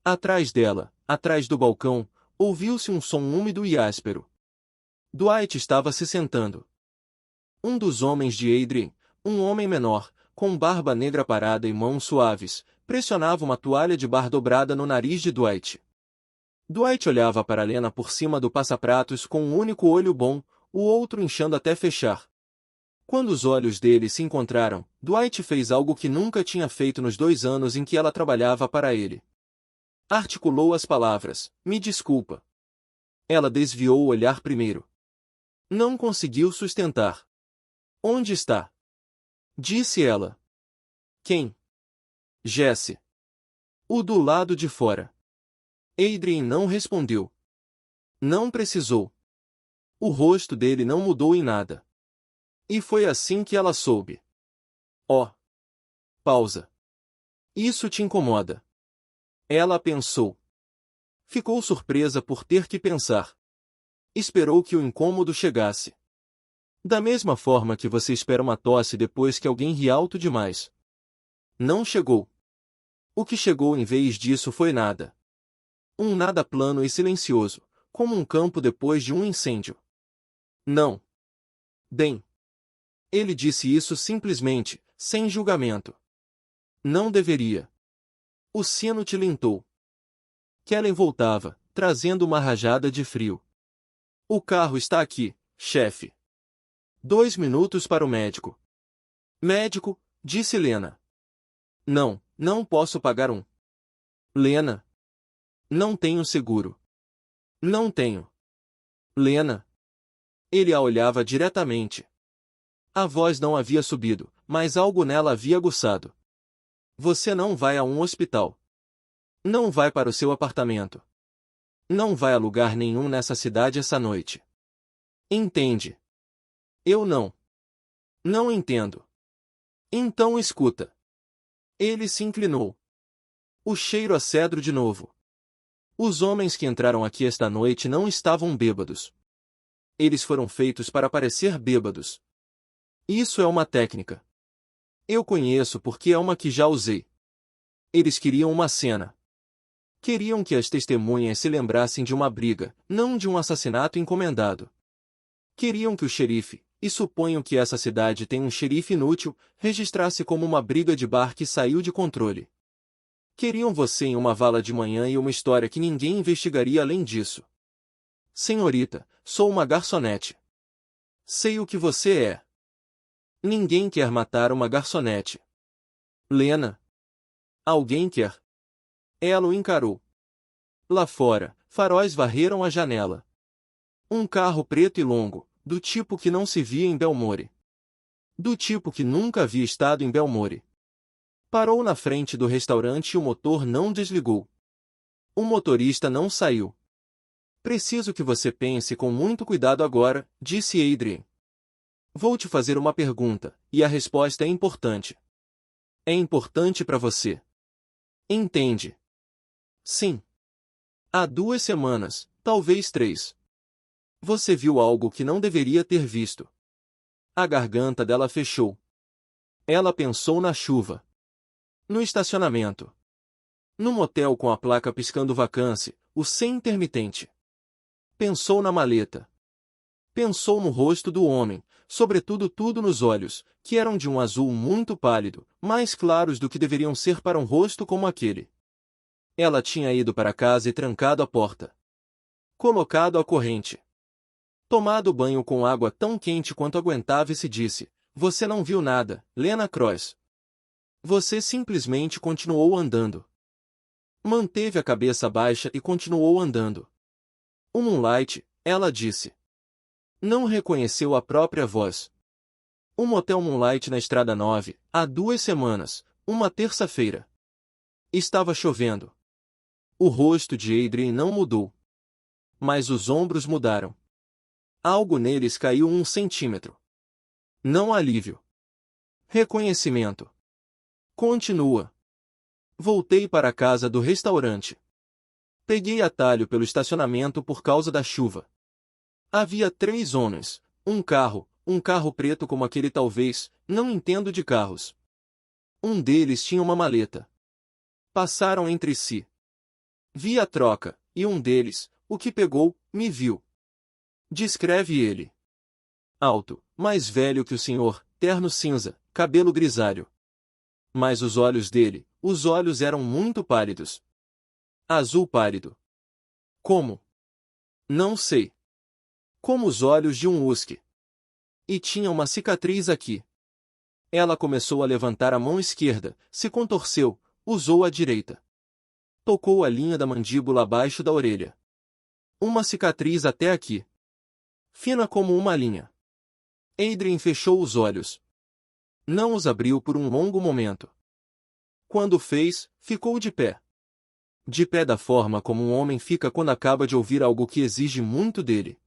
Speaker 1: Atrás dela, atrás do balcão, ouviu-se um som úmido e áspero. Dwight estava se sentando. Um dos homens de Adrien, um homem menor, com barba negra parada e mãos suaves, pressionava uma toalha de bar dobrada no nariz de Dwight. Dwight olhava para Lena por cima do passapratos com um único olho bom, o outro inchando até fechar. Quando os olhos dele se encontraram, Dwight fez algo que nunca tinha feito nos 2 anos em que ela trabalhava para ele. Articulou as palavras, me desculpa. Ela desviou o olhar primeiro. Não conseguiu sustentar. Onde está? Disse ela. Quem? Jesse. O do lado de fora. Adrien não respondeu. Não precisou. O rosto dele não mudou em nada. E foi assim que ela soube. Oh. Pausa. Isso te incomoda. Ela pensou. Ficou surpresa por ter que pensar. Esperou que o incômodo chegasse. Da mesma forma que você espera uma tosse depois que alguém ri alto demais. Não chegou. O que chegou em vez disso foi nada. Um nada plano e silencioso, como um campo depois de um incêndio. Não. Bem. Ele disse isso simplesmente, sem julgamento. Não deveria. O sino tilintou. Kellen voltava, trazendo uma rajada de frio. O carro está aqui, chefe. 2 minutos para o médico. Médico, disse Lena. Não, não posso pagar um. Lena. Não tenho seguro. Não tenho. Lena. Ele a olhava diretamente. A voz não havia subido, mas algo nela havia aguçado. Você não vai a um hospital. Não vai para o seu apartamento. Não vai a lugar nenhum nessa cidade essa noite. Entende? Eu não. Não entendo. Então escuta. Ele se inclinou. O cheiro a cedro de novo. Os homens que entraram aqui esta noite não estavam bêbados. Eles foram feitos para parecer bêbados. Isso é uma técnica. Eu conheço porque é uma que já usei. Eles queriam uma cena. Queriam que as testemunhas se lembrassem de uma briga, não de um assassinato encomendado. Queriam que o xerife, e suponho que essa cidade tem um xerife inútil, registrasse como uma briga de bar que saiu de controle. Queriam você em uma vala de manhã e uma história que ninguém investigaria além disso. Senhorita, sou uma garçonete. Sei o que você é. Ninguém quer matar uma garçonete. Lena. Alguém quer. Ela o encarou. Lá fora, faróis varreram a janela. Um carro preto e longo, do tipo que não se via em Belmore. Do tipo que nunca havia estado em Belmore. Parou na frente do restaurante e o motor não desligou. O motorista não saiu. Preciso que você pense com muito cuidado agora, disse Adrien. Vou te fazer uma pergunta, e a resposta é importante. É importante para você. Entende? Sim. Há 2 semanas, talvez 3. Você viu algo que não deveria ter visto. A garganta dela fechou. Ela pensou na chuva. No estacionamento. No motel com a placa piscando vacância, o sem intermitente. Pensou na maleta. Pensou no rosto do homem, sobretudo tudo nos olhos, que eram de um azul muito pálido, mais claros do que deveriam ser para um rosto como aquele. Ela tinha ido para casa e trancado a porta. Colocado a corrente. Tomado banho com água tão quente quanto aguentava e se disse, você não viu nada, Lena Cross. Você simplesmente continuou andando. Manteve a cabeça baixa e continuou andando. O Moonlight, ela disse. Não reconheceu a própria voz. O motel Moonlight na Estrada 9, há 2 semanas, uma terça-feira. Estava chovendo. O rosto de Adrien não mudou. Mas os ombros mudaram. Algo neles caiu 1 centímetro. Não alívio. Reconhecimento. Continua. Voltei para a casa do restaurante. Peguei atalho pelo estacionamento por causa da chuva. Havia 3 homens, um carro preto como aquele talvez, não entendo de carros. Um deles tinha uma maleta. Passaram entre si. Vi a troca, e um deles, o que pegou, me viu. Descreve ele. Alto, mais velho que o senhor, terno cinza, cabelo grisalho. Mas os olhos dele, os olhos eram muito pálidos. Azul pálido. Como? Não sei. Como os olhos de um husky. E tinha uma cicatriz aqui. Ela começou a levantar a mão esquerda, se contorceu, usou a direita. Tocou a linha da mandíbula abaixo da orelha. Uma cicatriz até aqui. Fina como uma linha. Adrien fechou os olhos. Não os abriu por um longo momento. Quando fez, ficou de pé. De pé da forma como um homem fica quando acaba de ouvir algo que exige muito dele.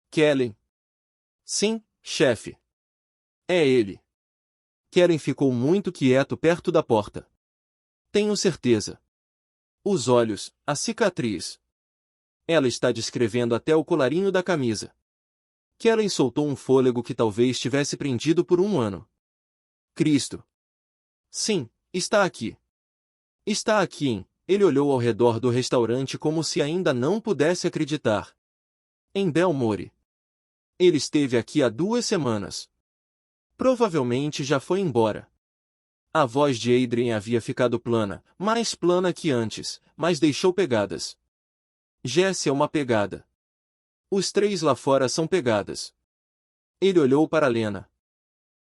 Speaker 1: Kellen. Sim, chefe. É ele. Kellen ficou muito quieto perto da porta. Tenho certeza. Os olhos, a cicatriz. Ela está descrevendo até o colarinho da camisa. Kellen soltou um fôlego que talvez tivesse prendido por 1 ano. Cristo. Sim, está aqui. Está aqui em... Ele olhou ao redor do restaurante como se ainda não pudesse acreditar. Em Belmore. Ele esteve aqui há 2 semanas. Provavelmente já foi embora. A voz de Adrien havia ficado plana, mais plana que antes, mas deixou pegadas. Jesse é uma pegada. Os 3 lá fora são pegadas. Ele olhou para Lena.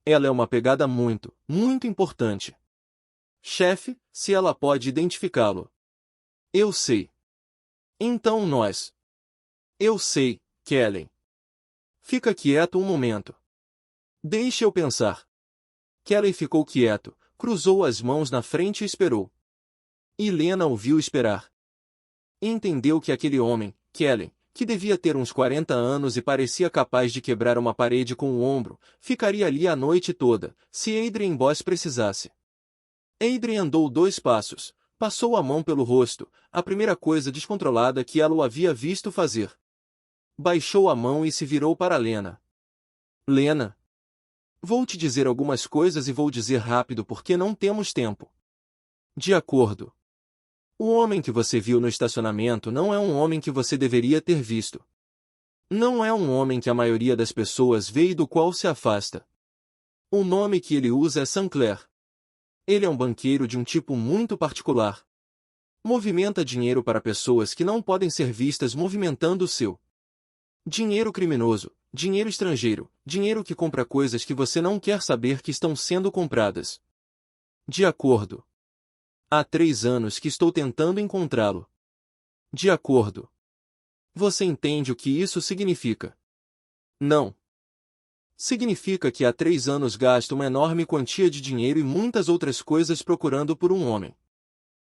Speaker 1: Ela é uma pegada muito, muito importante. Chefe, se ela pode identificá-lo. Eu sei. Então nós. Eu sei, Kellen. Fica quieto um momento. Deixe eu pensar. Kellen ficou quieto, cruzou as mãos na frente e esperou. E Lena o viu esperar. Entendeu que aquele homem, Kellen, que devia ter uns 40 anos e parecia capaz de quebrar uma parede com o ombro, ficaria ali a noite toda, se Adrien Boss precisasse. Adrien andou 2 passos, passou a mão pelo rosto, a primeira coisa descontrolada que ela o havia visto fazer. Baixou a mão e se virou para Lena. Lena. Vou te dizer algumas coisas e vou dizer rápido porque não temos tempo. De acordo. O homem que você viu no estacionamento não é um homem que você deveria ter visto. Não é um homem que a maioria das pessoas vê e do qual se afasta. O nome que ele usa é Sinclair. Ele é um banqueiro de um tipo muito particular. Movimenta dinheiro para pessoas que não podem ser vistas movimentando o seu. Dinheiro criminoso, dinheiro estrangeiro, dinheiro que compra coisas que você não quer saber que estão sendo compradas. De acordo. Há 3 anos que estou tentando encontrá-lo. De acordo. Você entende o que isso significa? Não. Significa que há 3 anos gasto uma enorme quantia de dinheiro e muitas outras coisas procurando por um homem.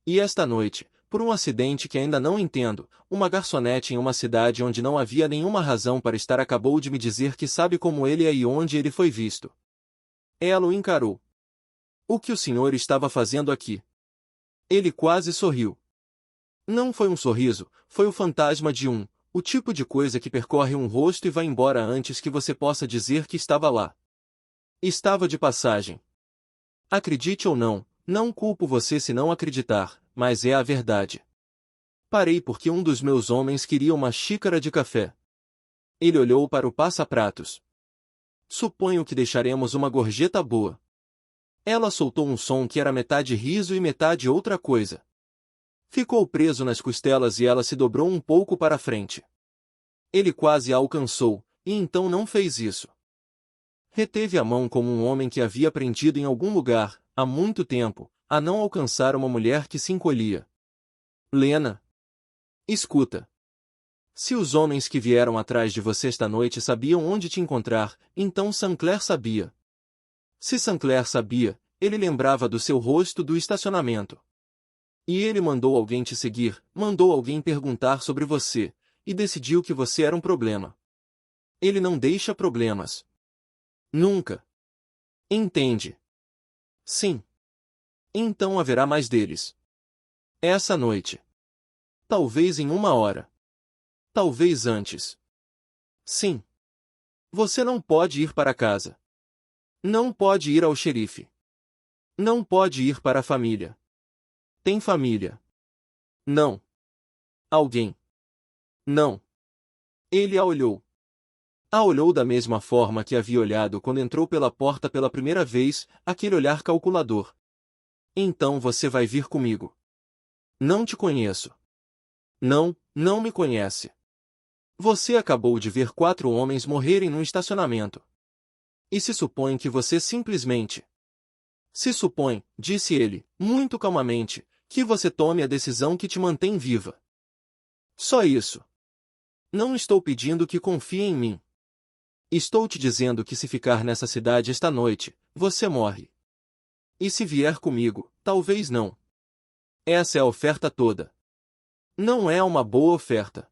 Speaker 1: E esta noite, por um acidente que ainda não entendo, uma garçonete em uma cidade onde não havia nenhuma razão para estar acabou de me dizer que sabe como ele é e onde ele foi visto. Ela o encarou. O que o senhor estava fazendo aqui? Ele quase sorriu. Não foi um sorriso, foi o fantasma de o tipo de coisa que percorre um rosto e vai embora antes que você possa dizer que estava lá. Estava de passagem. Acredite ou não, não culpo você se não acreditar, mas é a verdade. Parei porque um dos meus homens queria uma xícara de café. Ele olhou para o passa-pratos. Suponho que deixaremos uma gorjeta boa. Ela soltou um som que era metade riso e metade outra coisa. Ficou preso nas costelas e ela se dobrou um pouco para a frente. Ele quase a alcançou, e então não fez isso. Reteve a mão como um homem que havia aprendido em algum lugar, há muito tempo, a não alcançar uma mulher que se encolhia. Lena. Escuta. Se os homens que vieram atrás de você esta noite sabiam onde te encontrar, então Sinclair sabia. Se Sinclair sabia, ele lembrava do seu rosto do estacionamento. E ele mandou alguém te seguir, mandou alguém perguntar sobre você, e decidiu que você era um problema. Ele não deixa problemas. Nunca. Entende? Sim. Então haverá mais deles. Essa noite. Talvez em 1 hora. Talvez antes. Sim. Você não pode ir para casa. Não pode ir ao xerife. Não pode ir para a família. Tem família. Não. Alguém. Não. Ele a olhou. A olhou da mesma forma que havia olhado quando entrou pela porta pela primeira vez, aquele olhar calculador. Então você vai vir comigo. Não te conheço. Não, não me conhece. Você acabou de ver 4 homens morrerem num estacionamento. E se supõe que você simplesmente... Se supõe, disse ele, muito calmamente, que você tome a decisão que te mantém viva. Só isso. Não estou pedindo que confie em mim. Estou te dizendo que se ficar nessa cidade esta noite, você morre. E se vier comigo, talvez não. Essa é a oferta toda. Não é uma boa oferta.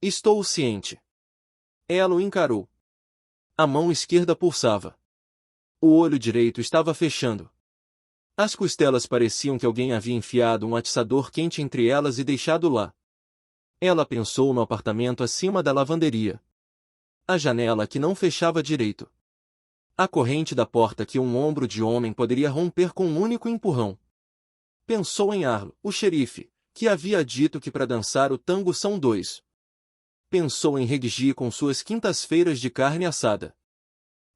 Speaker 1: Estou ciente. Ela o encarou. A mão esquerda pulsava. O olho direito estava fechando. As costelas pareciam que alguém havia enfiado um atiçador quente entre elas e deixado lá. Ela pensou no apartamento acima da lavanderia. A janela que não fechava direito. A corrente da porta que um ombro de homem poderia romper com um único empurrão. Pensou em Arlo, o xerife, que havia dito que para dançar o tango são 2. Pensou em Reggie com suas quintas-feiras de carne assada.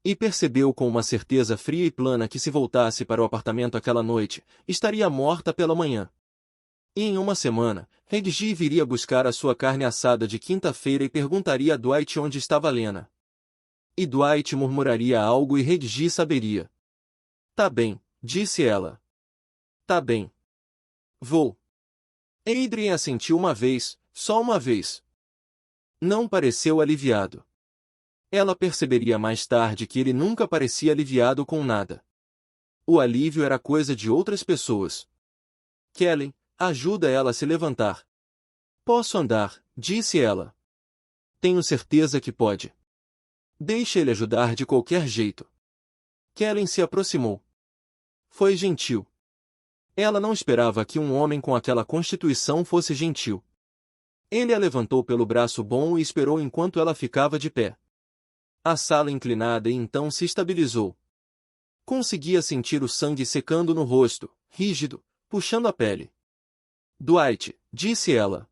Speaker 1: E percebeu com uma certeza fria e plana que se voltasse para o apartamento aquela noite, estaria morta pela manhã. E em 1 semana, Reggie viria buscar a sua carne assada de quinta-feira e perguntaria a Dwight onde estava Lena. E Dwight murmuraria algo e Reggie saberia. Tá bem, disse ela. Tá bem. Vou. Adrien assentiu uma vez, só uma vez. Não pareceu aliviado. Ela perceberia mais tarde que ele nunca parecia aliviado com nada. O alívio era coisa de outras pessoas. Kellen, ajuda ela a se levantar. Posso andar, disse ela. Tenho certeza que pode. Deixe ele ajudar de qualquer jeito. Kellen se aproximou. Foi gentil. Ela não esperava que um homem com aquela constituição fosse gentil. Ele a levantou pelo braço bom e esperou enquanto ela ficava de pé. A sala inclinada e então se estabilizou. Conseguia sentir o sangue secando no rosto, rígido, puxando a pele. Dwight, disse ela.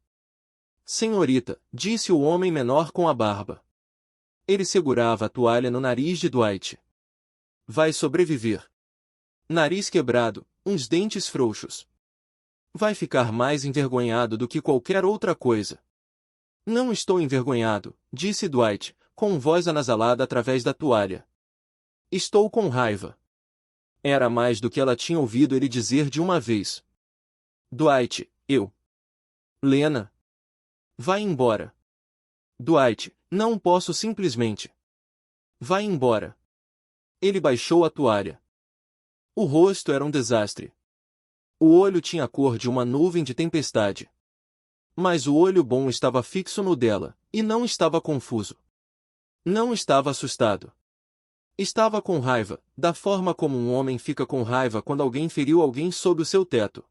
Speaker 1: Senhorita, disse o homem menor com a barba. Ele segurava a toalha no nariz de Dwight. Vai sobreviver. Nariz quebrado, uns dentes frouxos. Vai ficar mais envergonhado do que qualquer outra coisa. Não estou envergonhado, disse Dwight, com voz anasalada através da toalha. Estou com raiva. Era mais do que ela tinha ouvido ele dizer de uma vez. Dwight, eu. Lena. Vai embora. Dwight, não posso simplesmente. Vai embora. Ele baixou a toalha. O rosto era um desastre. O olho tinha a cor de uma nuvem de tempestade. Mas o olho bom estava fixo no dela, e não estava confuso. Não estava assustado. Estava com raiva, da forma como um homem fica com raiva quando alguém feriu alguém sob o seu teto.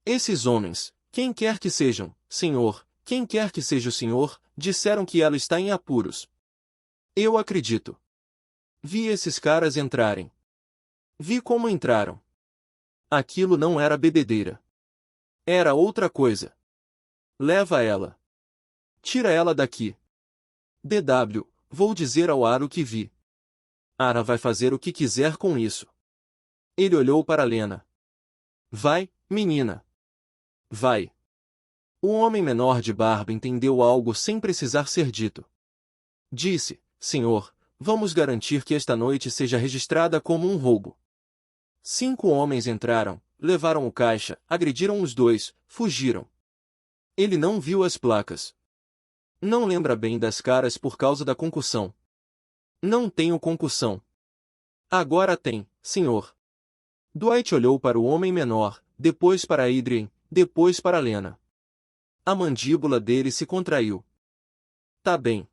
Speaker 1: Esses homens, quem quer que sejam, senhor, quem quer que seja o senhor, disseram que ela está em apuros. Eu acredito. Vi esses caras entrarem. Vi como entraram. Aquilo não era bebedeira. Era outra coisa. Leva ela. Tira ela daqui. DW, vou dizer ao Ara o que vi. Ara vai fazer o que quiser com isso. Ele olhou para Lena. Vai, menina. Vai. O homem menor de barba entendeu algo sem precisar ser dito. Disse, senhor, vamos garantir que esta noite seja registrada como um roubo. 5 homens entraram, levaram o caixa, agrediram os 2, fugiram. Ele não viu as placas. Não lembra bem das caras por causa da concussão. Não tenho concussão. Agora tem, senhor. Dwight olhou para o homem menor, depois para Adrien, depois para Lena. A mandíbula dele se contraiu. Tá bem.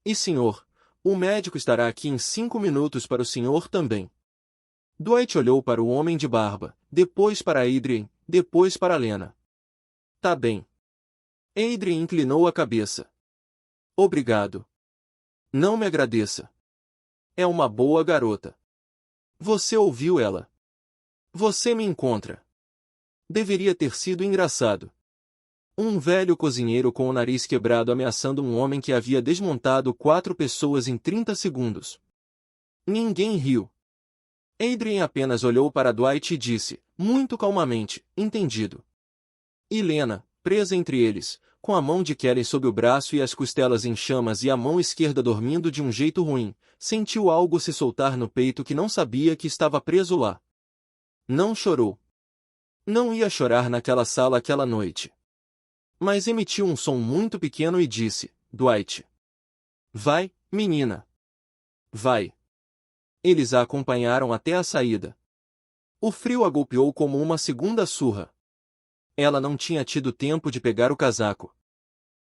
Speaker 1: E senhor, o médico estará aqui em 5 minutos para o senhor também. Dwight olhou para o homem de barba, depois para Adrien, depois para Lena. Tá bem. Adrien inclinou a cabeça. Obrigado. Não me agradeça. É uma boa garota. Você ouviu ela. Você me encontra. Deveria ter sido engraçado. Um velho cozinheiro com o nariz quebrado ameaçando um homem que havia desmontado 4 pessoas em 30 segundos. Ninguém riu. Adrien apenas olhou para Dwight e disse, muito calmamente, entendido. E Lena, presa entre eles, com a mão de Kellen sob o braço e as costelas em chamas e a mão esquerda dormindo de um jeito ruim, sentiu algo se soltar no peito que não sabia que estava preso lá. Não chorou. Não ia chorar naquela sala aquela noite. Mas emitiu um som muito pequeno e disse, Dwight. Vai, menina. Vai. Eles a acompanharam até a saída. O frio a golpeou como uma segunda surra. Ela não tinha tido tempo de pegar o casaco.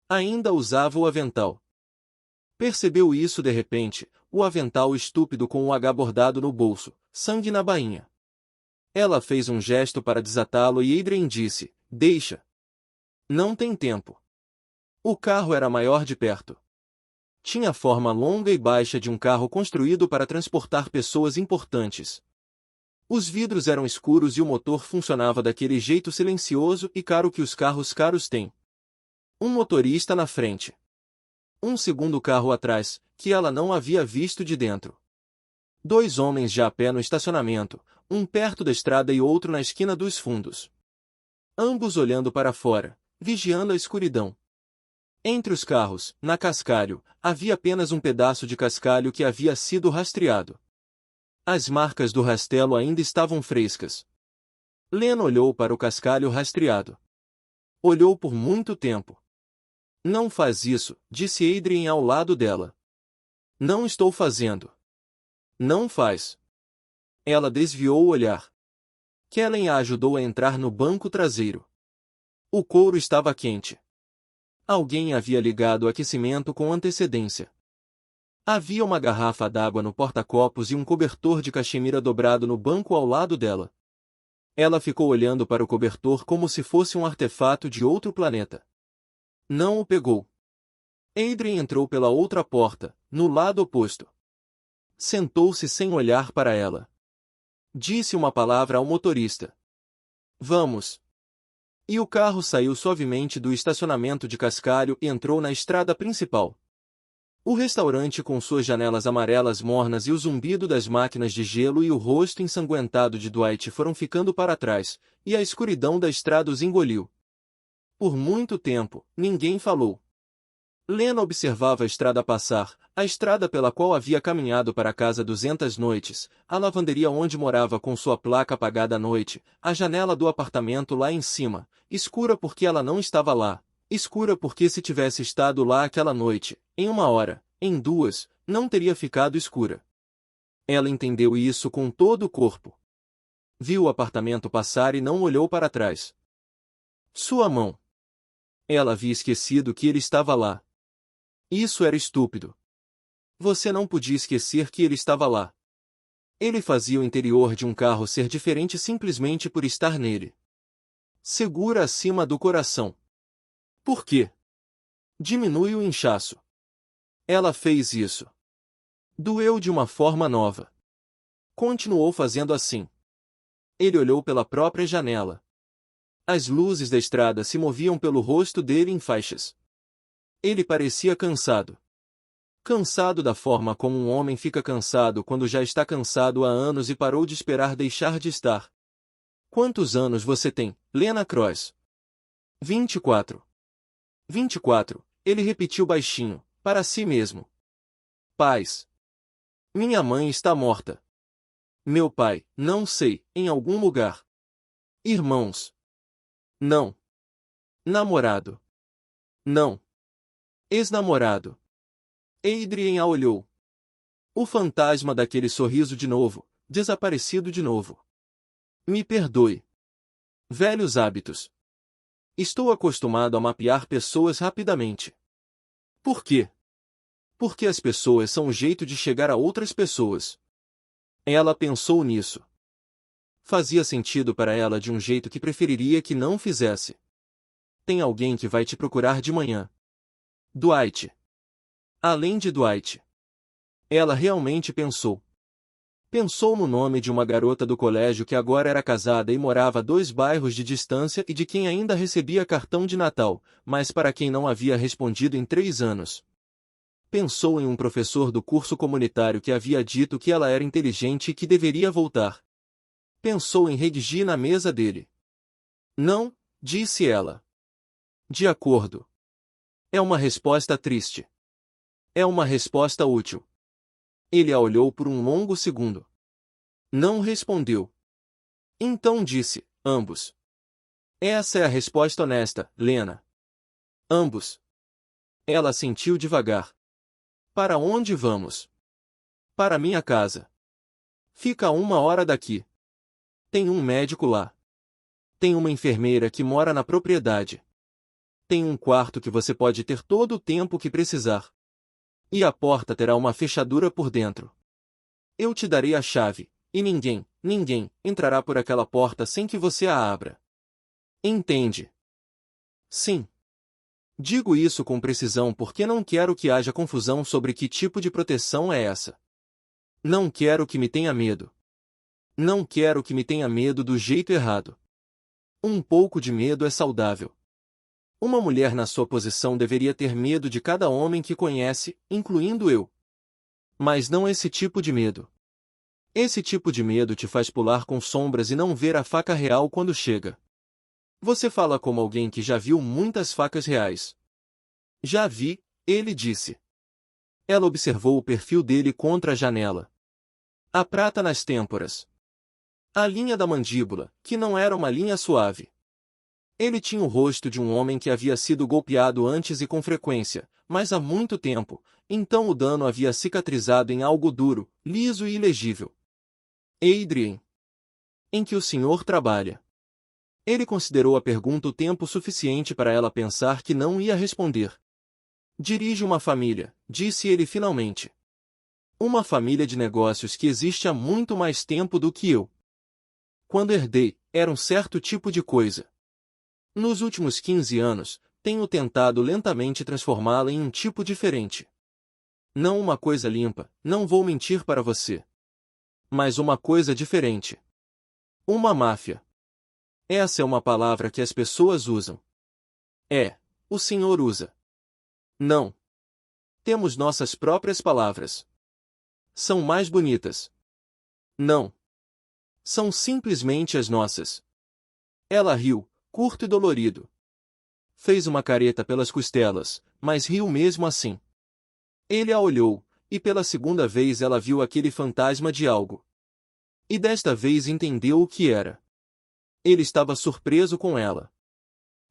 Speaker 1: Ainda usava o avental. Percebeu isso de repente, o avental estúpido com o H bordado no bolso, sangue na bainha. Ela fez um gesto para desatá-lo e Adrien disse, deixa. Não tem tempo. O carro era maior de perto. Tinha a forma longa e baixa de um carro construído para transportar pessoas importantes. Os vidros eram escuros e o motor funcionava daquele jeito silencioso e caro que os carros caros têm. Um motorista na frente. Um segundo carro atrás, que ela não havia visto de dentro. 2 homens já a pé no estacionamento, um perto da estrada e outro na esquina dos fundos. Ambos olhando para fora, vigiando a escuridão. Entre os carros, na cascalho, havia apenas um pedaço de cascalho que havia sido rastreado. As marcas do rastelo ainda estavam frescas. Lena olhou para o cascalho rastreado. Olhou por muito tempo. Não faz isso, disse Adrien ao lado dela. Não estou fazendo. Não faz. Ela desviou o olhar. Kellen a ajudou a entrar no banco traseiro. O couro estava quente. Alguém havia ligado o aquecimento com antecedência. Havia uma garrafa d'água no porta-copos e um cobertor de caxemira dobrado no banco ao lado dela. Ela ficou olhando para o cobertor como se fosse um artefato de outro planeta. Não o pegou. Adrien entrou pela outra porta, no lado oposto. Sentou-se sem olhar para ela. Disse uma palavra ao motorista. Vamos. E o carro saiu suavemente do estacionamento de cascalho e entrou na estrada principal. O restaurante com suas janelas amarelas mornas e o zumbido das máquinas de gelo e o rosto ensanguentado de Dwight foram ficando para trás, e a escuridão da estrada os engoliu. Por muito tempo, ninguém falou. Lena observava a estrada passar, a estrada pela qual havia caminhado para casa 200 noites, a lavanderia onde morava com sua placa apagada à noite, a janela do apartamento lá em cima, escura porque ela não estava lá, escura porque se tivesse estado lá aquela noite, em 1 hora, em 2, não teria ficado escura. Ela entendeu isso com todo o corpo. Viu o apartamento passar e não olhou para trás. Sua mão. Ela havia esquecido que ele estava lá. Isso era estúpido. Você não podia esquecer que ele estava lá. Ele fazia o interior de um carro ser diferente simplesmente por estar nele. Segura acima do coração. Por quê? Diminui o inchaço. Ela fez isso. Doeu de uma forma nova. Continuou fazendo assim. Ele olhou pela própria janela. As luzes da estrada se moviam pelo rosto dele em faixas. Ele parecia cansado. Cansado da forma como um homem fica cansado quando já está cansado há anos e parou de esperar deixar de estar. Quantos anos você tem, Lena Cross? 24. 24, ele repetiu baixinho, para si mesmo. Pais. Minha mãe está morta. Meu pai, não sei, em algum lugar. Irmãos. Não. Namorado. Não. Ex-namorado. Adrien a olhou. O fantasma daquele sorriso de novo, desaparecido de novo. Me perdoe. Velhos hábitos. Estou acostumado a mapear pessoas rapidamente. Por quê? Porque as pessoas são o jeito de chegar a outras pessoas. Ela pensou nisso. Fazia sentido para ela de um jeito que preferiria que não fizesse. Tem alguém que vai te procurar de manhã. Dwight. Além de Dwight. Ela realmente pensou. Pensou no nome de uma garota do colégio que agora era casada e morava a 2 bairros de distância e de quem ainda recebia cartão de Natal, mas para quem não havia respondido em 3 anos. Pensou em um professor do curso comunitário que havia dito que ela era inteligente e que deveria voltar. Pensou em redigir na mesa dele. Não, disse ela. De acordo. É uma resposta triste. É uma resposta útil. Ele a olhou por um longo segundo. Não respondeu. Então disse, ambos. Essa é a resposta honesta, Lena. Ambos. Ela assentiu devagar. Para onde vamos? Para minha casa. Fica a 1 hora daqui. Tem um médico lá. Tem uma enfermeira que mora na propriedade. Tem um quarto que você pode ter todo o tempo que precisar. E a porta terá uma fechadura por dentro. Eu te darei a chave, e ninguém entrará por aquela porta sem que você a abra. Entende? Sim. Digo isso com precisão porque não quero que haja confusão sobre que tipo de proteção é essa. Não quero que me tenha medo. Não quero que me tenha medo do jeito errado. Um pouco de medo é saudável. Uma mulher na sua posição deveria ter medo de cada homem que conhece, incluindo eu. Mas não esse tipo de medo. Esse tipo de medo te faz pular com sombras e não ver a faca real quando chega. Você fala como alguém que já viu muitas facas reais. Já vi, ele disse. Ela observou o perfil dele contra a janela. A prata nas têmporas. A linha da mandíbula, que não era uma linha suave. Ele tinha o rosto de um homem que havia sido golpeado antes e com frequência, mas há muito tempo, então o dano havia cicatrizado em algo duro, liso e ilegível. Adrien. Em que o senhor trabalha? Ele considerou a pergunta o tempo suficiente para ela pensar que não ia responder. Dirijo uma família, disse ele finalmente. Uma família de negócios que existe há muito mais tempo do que eu. Quando herdei, era um certo tipo de coisa. Nos últimos 15 anos, tenho tentado lentamente transformá-la em um tipo diferente. Não uma coisa limpa, não vou mentir para você. Mas uma coisa diferente. Uma máfia. Essa é uma palavra que as pessoas usam. O senhor usa. Não. Temos nossas próprias palavras. São mais bonitas. Não. São simplesmente as nossas. Ela riu, curto e dolorido. Fez uma careta pelas costelas, mas riu mesmo assim. Ele a olhou, e pela segunda vez ela viu aquele fantasma de algo. E desta vez entendeu o que era. Ele estava surpreso com ela.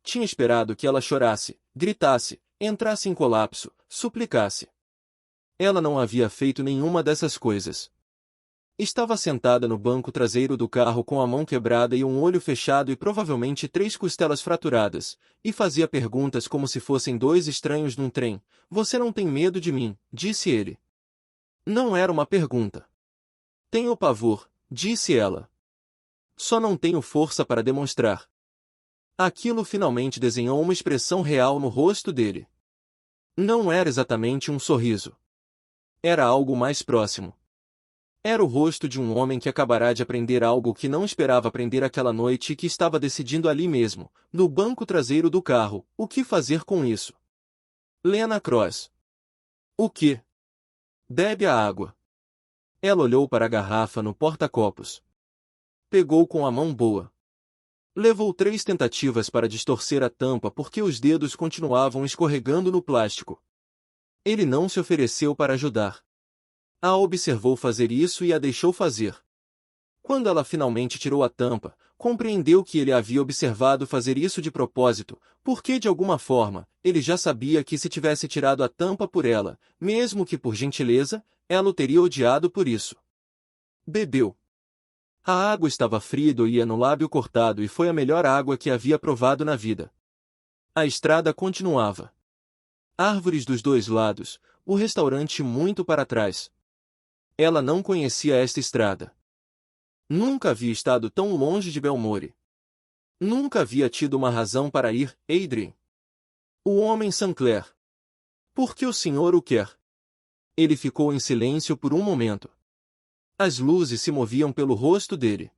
Speaker 1: Tinha esperado que ela chorasse, gritasse, entrasse em colapso, suplicasse. Ela não havia feito nenhuma dessas coisas. Estava sentada no banco traseiro do carro com a mão quebrada e um olho fechado e provavelmente 3 costelas fraturadas, e fazia perguntas como se fossem 2 estranhos num trem. Você não tem medo de mim, disse ele. Não era uma pergunta. Tenho pavor, disse ela. Só não tenho força para demonstrar. Aquilo finalmente desenhou uma expressão real no rosto dele. Não era exatamente um sorriso. Era algo mais próximo. Era o rosto de um homem que acabará de aprender algo que não esperava aprender aquela noite e que estava decidindo ali mesmo, no banco traseiro do carro, o que fazer com isso. Lena Cross. O que? Bebe a água. Ela olhou para a garrafa no porta-copos. Pegou com a mão boa. Levou 3 tentativas para distorcer a tampa porque os dedos continuavam escorregando no plástico. Ele não se ofereceu para ajudar. A observou fazer isso e a deixou fazer. Quando ela finalmente tirou a tampa, compreendeu que ele havia observado fazer isso de propósito, porque de alguma forma, ele já sabia que se tivesse tirado a tampa por ela, mesmo que por gentileza, ela o teria odiado por isso. Bebeu. A água estava fria e doía no lábio cortado e foi a melhor água que havia provado na vida. A estrada continuava. Árvores dos 2 lados, o restaurante muito para trás. Ela não conhecia esta estrada. Nunca havia estado tão longe de Belmore. Nunca havia tido uma razão para ir, Adrien. O homem Sinclair. Por que o senhor o quer? Ele ficou em silêncio por um momento. As luzes se moviam pelo rosto dele.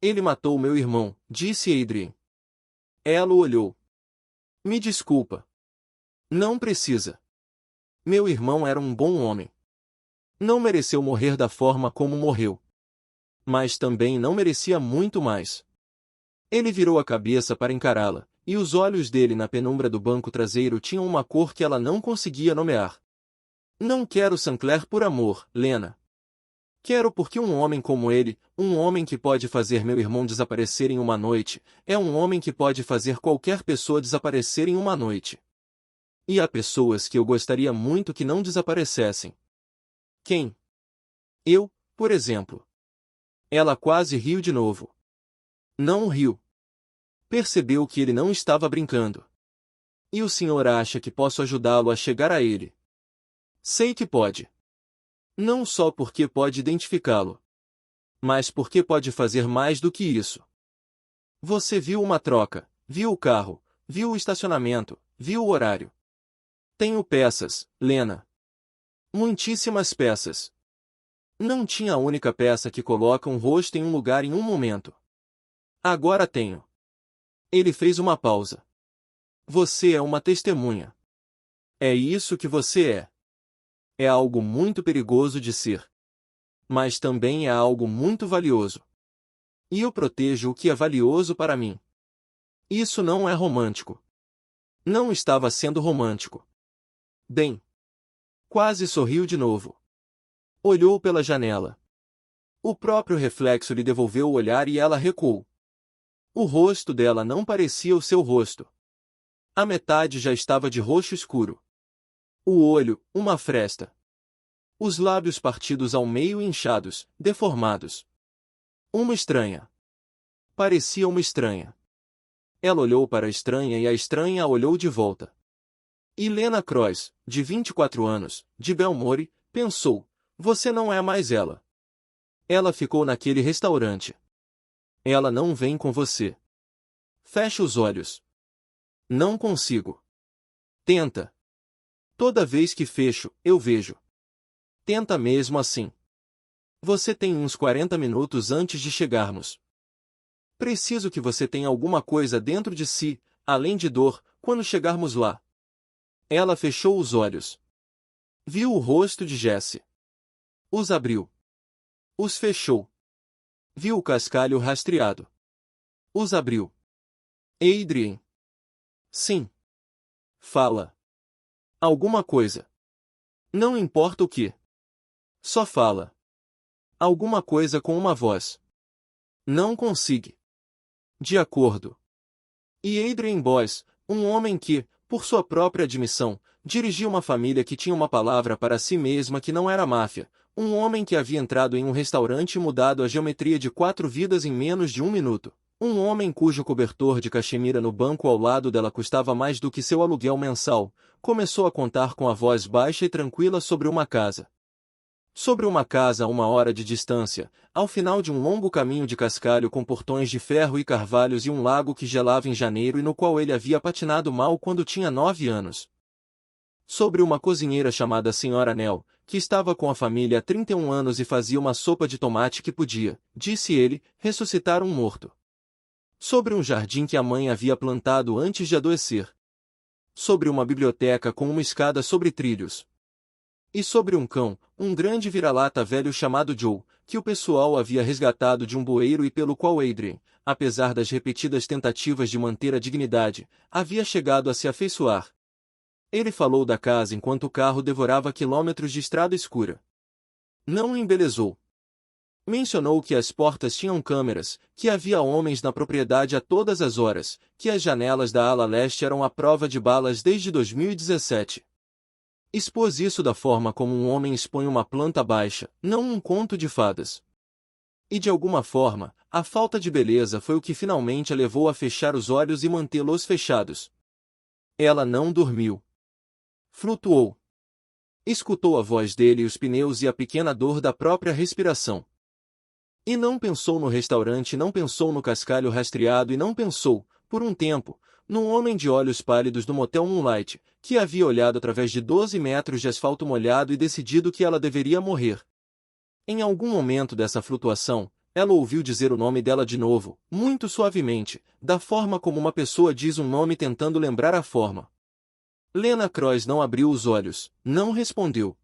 Speaker 1: Ele matou meu irmão, disse Adrien. Ela o olhou. Me desculpa. Não precisa. Meu irmão era um bom homem. Não mereceu morrer da forma como morreu. Mas também não merecia muito mais. Ele virou a cabeça para encará-la, e os olhos dele na penumbra do banco traseiro tinham uma cor que ela não conseguia nomear. Não quero Sinclair por amor, Lena. Quero porque um homem como ele, um homem que pode fazer meu irmão desaparecer em uma noite, é um homem que pode fazer qualquer pessoa desaparecer em uma noite. E há pessoas que eu gostaria muito que não desaparecessem. Quem? Eu, por exemplo. Ela quase riu de novo. Não riu. Percebeu que ele não estava brincando. E o senhor acha que posso ajudá-lo a chegar a ele? Sei que pode. Não só porque pode identificá-lo, mas porque pode fazer mais do que isso. Você viu uma troca, viu o carro, viu o estacionamento, viu o horário. Tenho peças, Lena. Muitíssimas peças. Não tinha a única peça que coloca um rosto em um lugar em um momento. Agora tenho. Ele fez uma pausa. Você é uma testemunha. É isso que você é. É algo muito perigoso de ser. Mas também é algo muito valioso. E eu protejo o que é valioso para mim. Isso não é romântico. Não estava sendo romântico. Bem. Quase sorriu de novo. Olhou pela janela. O próprio reflexo lhe devolveu o olhar e ela recuou. O rosto dela não parecia o seu rosto. A metade já estava de roxo escuro. O olho, uma fresta. Os lábios partidos ao meio e inchados, deformados. Uma estranha. Parecia uma estranha. Ela olhou para a estranha e a estranha a olhou de volta. Helena Cross, de 24 anos, de Belmore, pensou, você não é mais ela. Ela ficou naquele restaurante. Ela não vem com você. Fecha os olhos. Não consigo. Tenta. Toda vez que fecho, eu vejo. Tenta mesmo assim. Você tem uns 40 minutos antes de chegarmos. Preciso que você tenha alguma coisa dentro de si, além de dor, quando chegarmos lá. Ela fechou os olhos. Viu o rosto de Jesse. Os abriu. Os fechou. Viu o cascalho rastreado. Os abriu. Adrien. Sim. Fala. Alguma coisa. Não importa o que. Só fala. Alguma coisa com uma voz. Não consigo. De acordo. E Adrien Boyce, um homem que, por sua própria admissão, dirigia uma família que tinha uma palavra para si mesma que não era máfia, um homem que havia entrado em um restaurante e mudado a geometria de 4 vidas em menos de 1 minuto, um homem cujo cobertor de cachemira no banco ao lado dela custava mais do que seu aluguel mensal, começou a contar com a voz baixa e tranquila sobre uma casa. Sobre uma casa a 1 hora de distância, ao final de um longo caminho de cascalho com portões de ferro e carvalhos e um lago que gelava em janeiro e no qual ele havia patinado mal quando tinha 9 anos. Sobre uma cozinheira chamada Sra. Nell, que estava com a família há 31 anos e fazia uma sopa de tomate que podia, disse ele, ressuscitar um morto. Sobre um jardim que a mãe havia plantado antes de adoecer. Sobre uma biblioteca com uma escada sobre trilhos. E sobre um cão, um grande vira-lata velho chamado Joe, que o pessoal havia resgatado de um bueiro e pelo qual Adrien, apesar das repetidas tentativas de manter a dignidade, havia chegado a se afeiçoar. Ele falou da casa enquanto o carro devorava quilômetros de estrada escura. Não o embelezou. Mencionou que as portas tinham câmeras, que havia homens na propriedade a todas as horas, que as janelas da ala leste eram à prova de balas desde 2017. Expôs isso da forma como um homem expõe uma planta baixa, não um conto de fadas. E de alguma forma, a falta de beleza foi o que finalmente a levou a fechar os olhos e mantê-los fechados. Ela não dormiu. Flutuou. Escutou a voz dele e os pneus e a pequena dor da própria respiração. E não pensou no restaurante, não pensou no cascalho rastreado e não pensou, por um tempo, num homem de olhos pálidos do motel Moonlight, que havia olhado através de 12 metros de asfalto molhado e decidido que ela deveria morrer. Em algum momento dessa flutuação, ela ouviu dizer o nome dela de novo, muito suavemente, da forma como uma pessoa diz um nome tentando lembrar a forma. Lena Cross não abriu os olhos, não respondeu.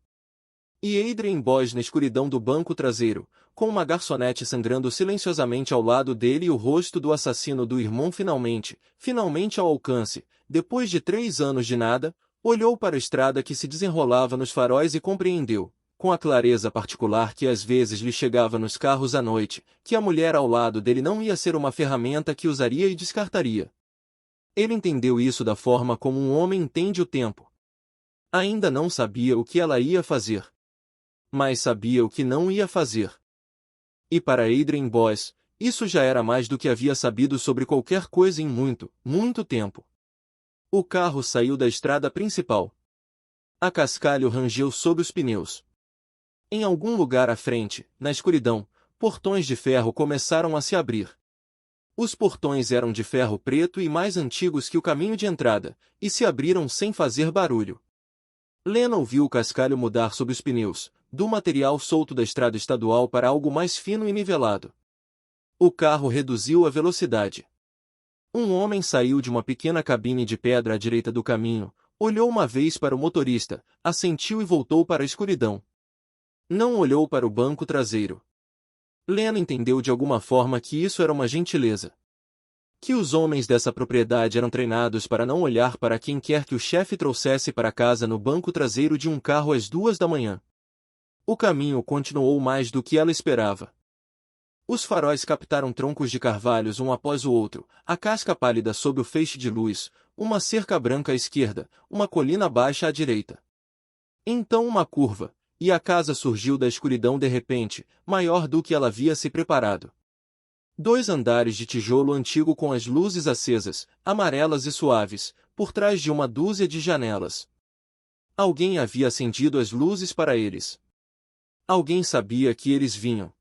Speaker 1: E Adrien Boyce na escuridão do banco traseiro, com uma garçonete sangrando silenciosamente ao lado dele e o rosto do assassino do irmão finalmente ao alcance, depois de 3 anos de nada, olhou para a estrada que se desenrolava nos faróis e compreendeu, com a clareza particular que às vezes lhe chegava nos carros à noite, que a mulher ao lado dele não ia ser uma ferramenta que usaria e descartaria. Ele entendeu isso da forma como um homem entende o tempo. Ainda não sabia o que ela ia fazer. Mas sabia o que não ia fazer. E para Adrien Boyce, isso já era mais do que havia sabido sobre qualquer coisa em muito, muito tempo. O carro saiu da estrada principal. A cascalho rangeu sob os pneus. Em algum lugar à frente, na escuridão, portões de ferro começaram a se abrir. Os portões eram de ferro preto e mais antigos que o caminho de entrada, e se abriram sem fazer barulho. Lena ouviu o cascalho mudar sob os pneus, do material solto da estrada estadual para algo mais fino e nivelado. O carro reduziu a velocidade. Um homem saiu de uma pequena cabine de pedra à direita do caminho, olhou uma vez para o motorista, assentiu e voltou para a escuridão. Não olhou para o banco traseiro. Lena entendeu de alguma forma que isso era uma gentileza. Que os homens dessa propriedade eram treinados para não olhar para quem quer que o chefe trouxesse para casa no banco traseiro de um carro às 2 da manhã. O caminho continuou mais do que ela esperava. Os faróis captaram troncos de carvalhos um após o outro, a casca pálida sob o feixe de luz, uma cerca branca à esquerda, uma colina baixa à direita. Então uma curva, e a casa surgiu da escuridão de repente, maior do que ela havia se preparado. 2 andares de tijolo antigo com as luzes acesas, amarelas e suaves, por trás de uma dúzia de janelas. Alguém havia acendido as luzes para eles. Alguém sabia que eles vinham.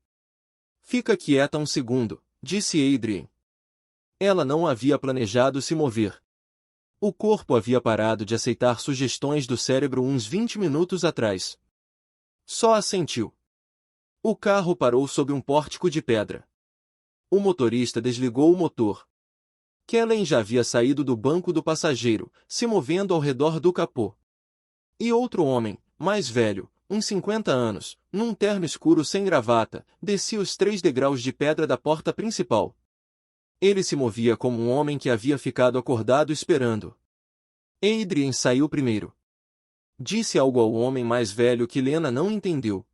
Speaker 1: Fica quieta um segundo, disse Adrien. Ela não havia planejado se mover. O corpo havia parado de aceitar sugestões do cérebro uns 20 minutos atrás. Só assentiu. O carro parou sob um pórtico de pedra. O motorista desligou o motor. Kellen já havia saído do banco do passageiro, se movendo ao redor do capô. E outro homem, mais velho, uns 50 anos, num terno escuro sem gravata, descia os 3 degraus de pedra da porta principal. Ele se movia como um homem que havia ficado acordado esperando. Adrien saiu primeiro. Disse algo ao homem mais velho que Lena não entendeu.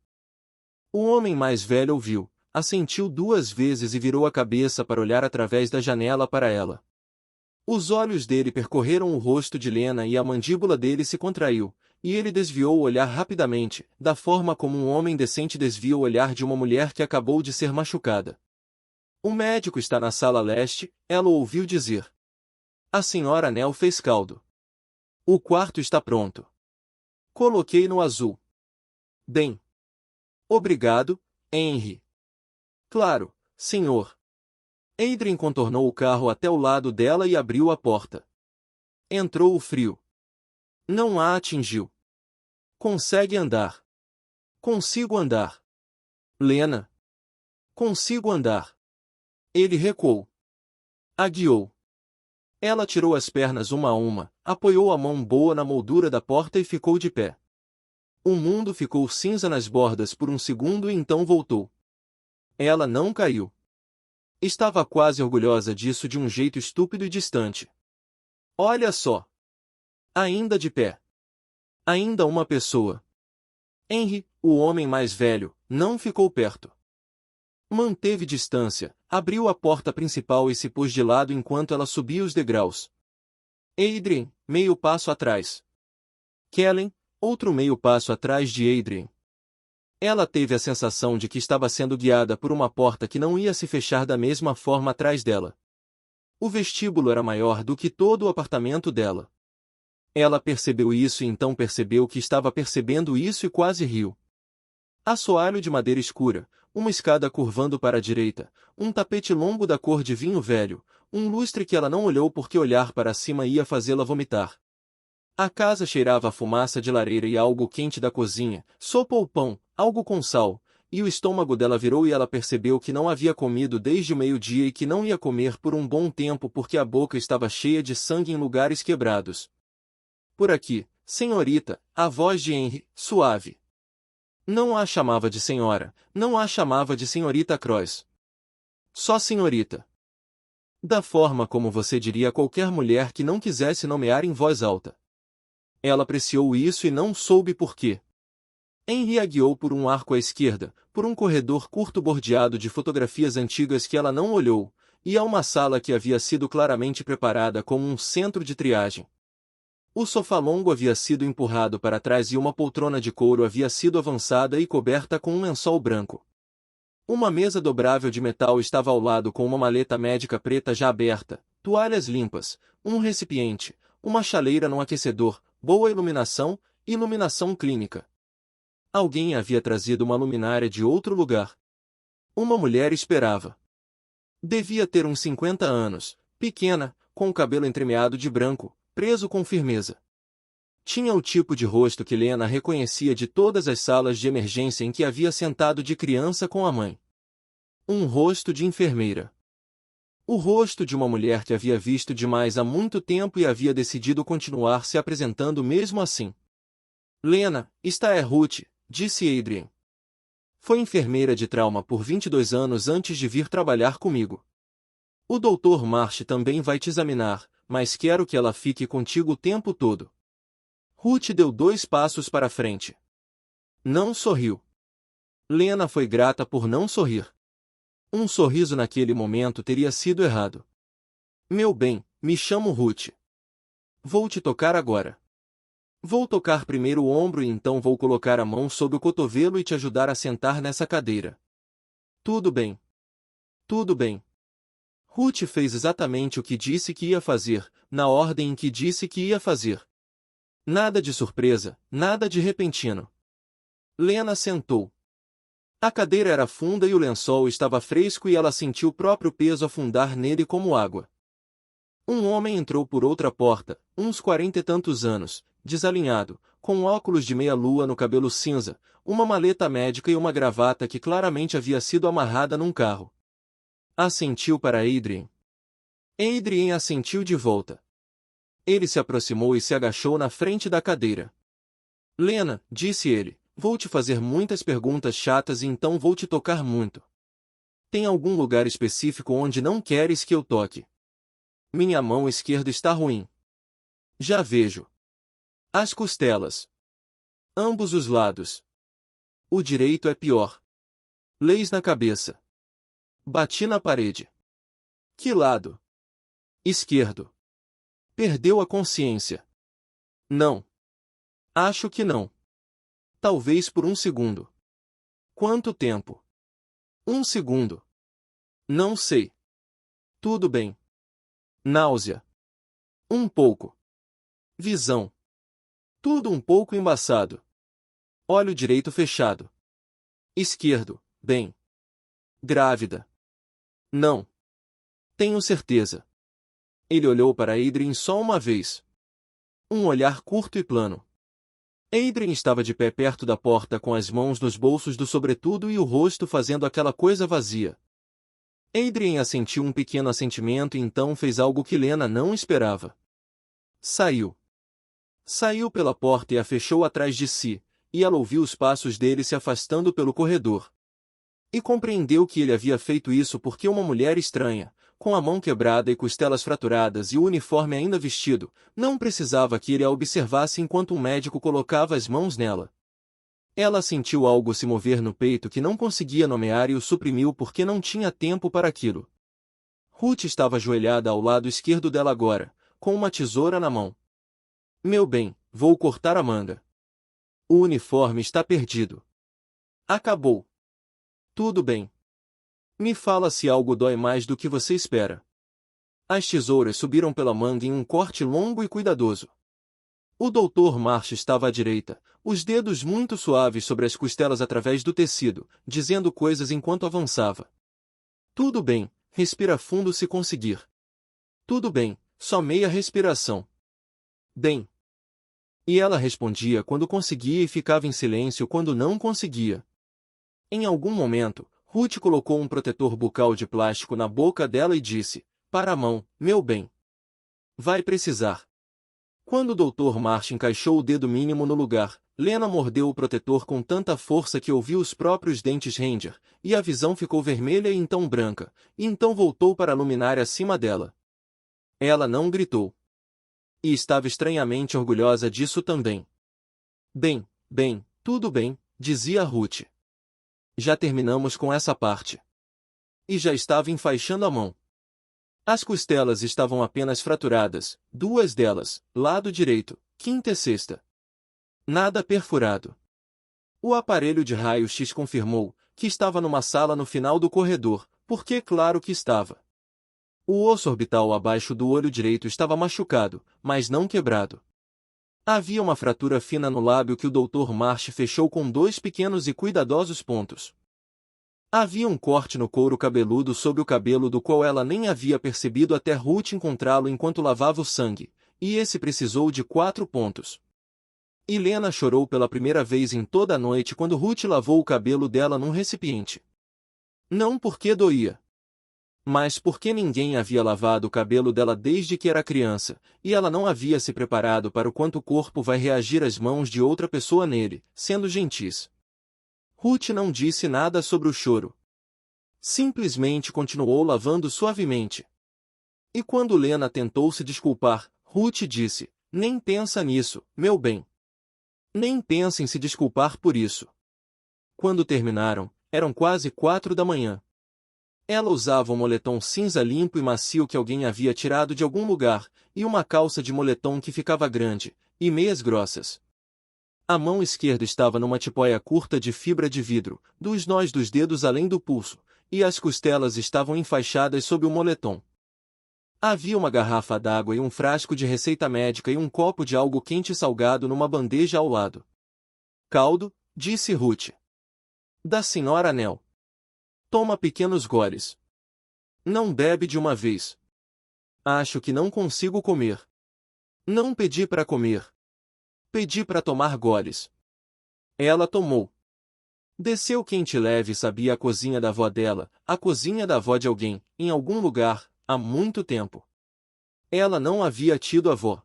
Speaker 1: O homem mais velho ouviu, assentiu 2 vezes e virou a cabeça para olhar através da janela para ela. Os olhos dele percorreram o rosto de Lena e a mandíbula dele se contraiu, e ele desviou o olhar rapidamente, da forma como um homem decente desvia o olhar de uma mulher que acabou de ser machucada. O médico está na sala leste, ela ouviu dizer. A senhora Nell fez caldo. O quarto está pronto. Coloquei no azul. Bem. Obrigado, Henry. Claro, senhor. Adrien contornou o carro até o lado dela e abriu a porta. Entrou o frio. Não a atingiu. Consegue andar. Consigo andar. Lena. Consigo andar. Ele recuou. A guiou. Ela tirou as pernas uma a uma, apoiou a mão boa na moldura da porta e ficou de pé. O mundo ficou cinza nas bordas por um segundo e então voltou. Ela não caiu. Estava quase orgulhosa disso de um jeito estúpido e distante. Olha só. Ainda de pé. Ainda uma pessoa. Henry, o homem mais velho, não ficou perto. Manteve distância, abriu a porta principal e se pôs de lado enquanto ela subia os degraus. Adrien, meio passo atrás. Kellen, outro meio passo atrás de Adrien. Ela teve a sensação de que estava sendo guiada por uma porta que não ia se fechar da mesma forma atrás dela. O vestíbulo era maior do que todo o apartamento dela. Ela percebeu isso e então percebeu que estava percebendo isso e quase riu. Assoalho de madeira escura, uma escada curvando para a direita, um tapete longo da cor de vinho velho, um lustre que ela não olhou porque olhar para cima ia fazê-la vomitar. A casa cheirava a fumaça de lareira e algo quente da cozinha, sopa ou pão, algo com sal, e o estômago dela virou e ela percebeu que não havia comido desde o meio-dia e que não ia comer por um bom tempo porque a boca estava cheia de sangue em lugares quebrados. Por aqui, senhorita, a voz de Henry, suave. Não a chamava de senhora, não a chamava de senhorita Croix. Só senhorita. Da forma como você diria a qualquer mulher que não quisesse nomear em voz alta. Ela apreciou isso e não soube por quê. Henry a guiou por um arco à esquerda, por um corredor curto bordeado de fotografias antigas que ela não olhou, e a uma sala que havia sido claramente preparada como um centro de triagem. O sofá longo havia sido empurrado para trás e uma poltrona de couro havia sido avançada e coberta com um lençol branco. Uma mesa dobrável de metal estava ao lado com uma maleta médica preta já aberta, toalhas limpas, um recipiente, uma chaleira no aquecedor, boa iluminação, iluminação clínica. Alguém havia trazido uma luminária de outro lugar. Uma mulher esperava. Devia ter uns 50 anos, pequena, com o cabelo entremeado de branco, preso com firmeza. Tinha o tipo de rosto que Lena reconhecia de todas as salas de emergência em que havia sentado de criança com a mãe. Um rosto de enfermeira. O rosto de uma mulher que havia visto demais há muito tempo e havia decidido continuar se apresentando mesmo assim. Lena, esta é Ruth, disse Adrien. Foi enfermeira de trauma por 22 anos antes de vir trabalhar comigo. O Dr. Marsh também vai te examinar, mas quero que ela fique contigo o tempo todo. Ruth deu 2 passos para frente. Não sorriu. Lena foi grata por não sorrir. Um sorriso naquele momento teria sido errado. Meu bem, me chamo Ruth. Vou te tocar agora. Vou tocar primeiro o ombro e então vou colocar a mão sobre o cotovelo e te ajudar a sentar nessa cadeira. Tudo bem. Tudo bem. Ruth fez exatamente o que disse que ia fazer, na ordem em que disse que ia fazer. Nada de surpresa, nada de repentino. Lena sentou. A cadeira era funda e o lençol estava fresco e ela sentiu o próprio peso afundar nele como água. Um homem entrou por outra porta, uns 40 e tantos anos, desalinhado, com óculos de meia-lua no cabelo cinza, uma maleta médica e uma gravata que claramente havia sido amarrada num carro. Assentiu para Adrien. Adrien assentiu de volta. Ele se aproximou e se agachou na frente da cadeira. Lena, disse ele, vou te fazer muitas perguntas chatas e então vou te tocar muito. Tem algum lugar específico onde não queres que eu toque? Minha mão esquerda está ruim. Já vejo. As costelas. Ambos os lados. O direito é pior. Leis na cabeça. Bati na parede. Que lado? Esquerdo. Perdeu a consciência. Não. Acho que não. Talvez por um segundo. Quanto tempo? Um segundo. Não sei. Tudo bem. Náusea. Um pouco. Visão. Tudo um pouco embaçado. Olho direito fechado. Esquerdo, bem. Grávida. Não. Tenho certeza. Ele olhou para Adrien só uma vez. Um olhar curto e plano. Adrien estava de pé perto da porta com as mãos nos bolsos do sobretudo e o rosto fazendo aquela coisa vazia. Adrien assentiu um pequeno assentimento e então fez algo que Lena não esperava. Saiu. Saiu pela porta e a fechou atrás de si, e ela ouviu os passos dele se afastando pelo corredor. E compreendeu que ele havia feito isso porque uma mulher estranha, com a mão quebrada e costelas fraturadas e o uniforme ainda vestido, não precisava que ele a observasse enquanto um médico colocava as mãos nela. Ela sentiu algo se mover no peito que não conseguia nomear e o suprimiu porque não tinha tempo para aquilo. Ruth estava ajoelhada ao lado esquerdo dela agora, com uma tesoura na mão. Meu bem, vou cortar a manga. O uniforme está perdido. Acabou. Tudo bem. Me fala se algo dói mais do que você espera. As tesouras subiram pela manga em um corte longo e cuidadoso. O Dr. Marsh estava à direita, os dedos muito suaves sobre as costelas através do tecido, dizendo coisas enquanto avançava. Tudo bem, respira fundo se conseguir. Tudo bem, só meia respiração. Bem. E ela respondia quando conseguia e ficava em silêncio quando não conseguia. Em algum momento, Ruth colocou um protetor bucal de plástico na boca dela e disse, para a mão, meu bem. Vai precisar. Quando o Dr. Marsh encaixou o dedo mínimo no lugar, Lena mordeu o protetor com tanta força que ouviu os próprios dentes ranger, e a visão ficou vermelha e então branca, e então voltou para a luminária acima dela. Ela não gritou. E estava estranhamente orgulhosa disso também. Bem, tudo bem, dizia Ruth. Já terminamos com essa parte. E já estava enfaixando a mão. As costelas estavam apenas fraturadas, duas delas, lado direito, quinta e sexta. Nada perfurado. O aparelho de raio-x confirmou que estava numa sala no final do corredor, porque claro que estava. O osso orbital abaixo do olho direito estava machucado, mas não quebrado. Havia uma fratura fina no lábio que o Dr. Marsh fechou com dois pequenos e cuidadosos pontos. Havia um corte no couro cabeludo sob o cabelo do qual ela nem havia percebido até Ruth encontrá-lo enquanto lavava o sangue, e esse precisou de 4 pontos. Helena chorou pela primeira vez em toda a noite quando Ruth lavou o cabelo dela num recipiente. Não porque doía, mas porque ninguém havia lavado o cabelo dela desde que era criança, e ela não havia se preparado para o quanto o corpo vai reagir às mãos de outra pessoa nele, sendo gentis. Ruth não disse nada sobre o choro. Simplesmente continuou lavando suavemente. E quando Lena tentou se desculpar, Ruth disse, nem pensa nisso, meu bem. Nem pensa em se desculpar por isso. Quando terminaram, eram quase 4 da manhã. Ela usava um moletom cinza limpo e macio que alguém havia tirado de algum lugar, e uma calça de moletom que ficava grande, e meias grossas. A mão esquerda estava numa tipóia curta de fibra de vidro, dos nós dos dedos além do pulso, e as costelas estavam enfaixadas sob o moletom. Havia uma garrafa d'água e um frasco de receita médica e um copo de algo quente e salgado numa bandeja ao lado. Caldo, disse Ruth. Da senhora Nell. Toma pequenos goles. Não bebe de uma vez. Acho que não consigo comer. Não pedi para comer. Pedi para tomar goles. Ela tomou. Desceu quente e leve e sabia a cozinha da avó dela, a cozinha da avó de alguém, em algum lugar, há muito tempo. Ela não havia tido avó.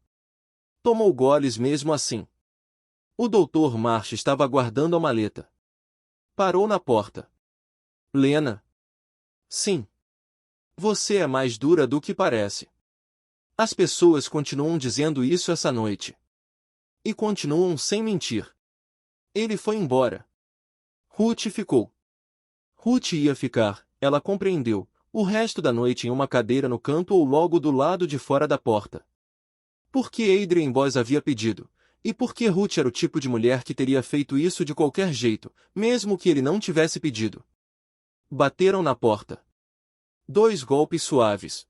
Speaker 1: Tomou goles mesmo assim. O Dr. Marsh estava guardando a maleta. Parou na porta. Lena? Sim. Você é mais dura do que parece. As pessoas continuam dizendo isso essa noite. E continuam sem mentir. Ele foi embora. Ruth ficou. Ruth ia ficar, ela compreendeu, o resto da noite em uma cadeira no canto ou logo do lado de fora da porta. Porque Adrien Boss havia pedido, e porque Ruth era o tipo de mulher que teria feito isso de qualquer jeito, mesmo que ele não tivesse pedido. Bateram na porta. 2 golpes suaves.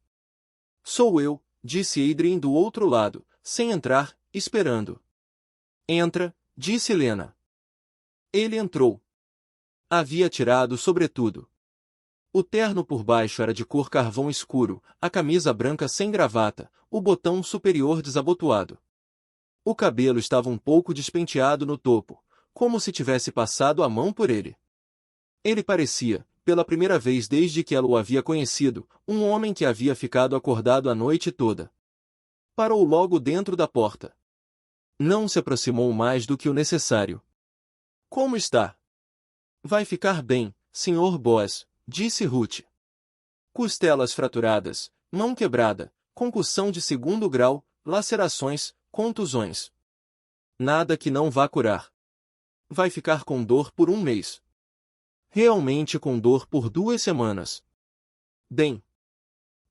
Speaker 1: Sou eu, disse Adrien do outro lado, sem entrar, esperando. Entra, disse Lena. Ele entrou. Havia tirado o sobretudo. O terno por baixo era de cor carvão escuro, a camisa branca sem gravata, o botão superior desabotoado. O cabelo estava um pouco despenteado no topo, como se tivesse passado a mão por ele. Ele parecia, pela primeira vez desde que ela o havia conhecido, um homem que havia ficado acordado a noite toda. Parou logo dentro da porta. Não se aproximou mais do que o necessário. Como está? Vai ficar bem, Sr. Boss, disse Ruth. Costelas fraturadas, mão quebrada, concussão de 2º grau, lacerações, contusões. Nada que não vá curar. Vai ficar com dor por 1 mês. Realmente com dor por 2 semanas. Bem.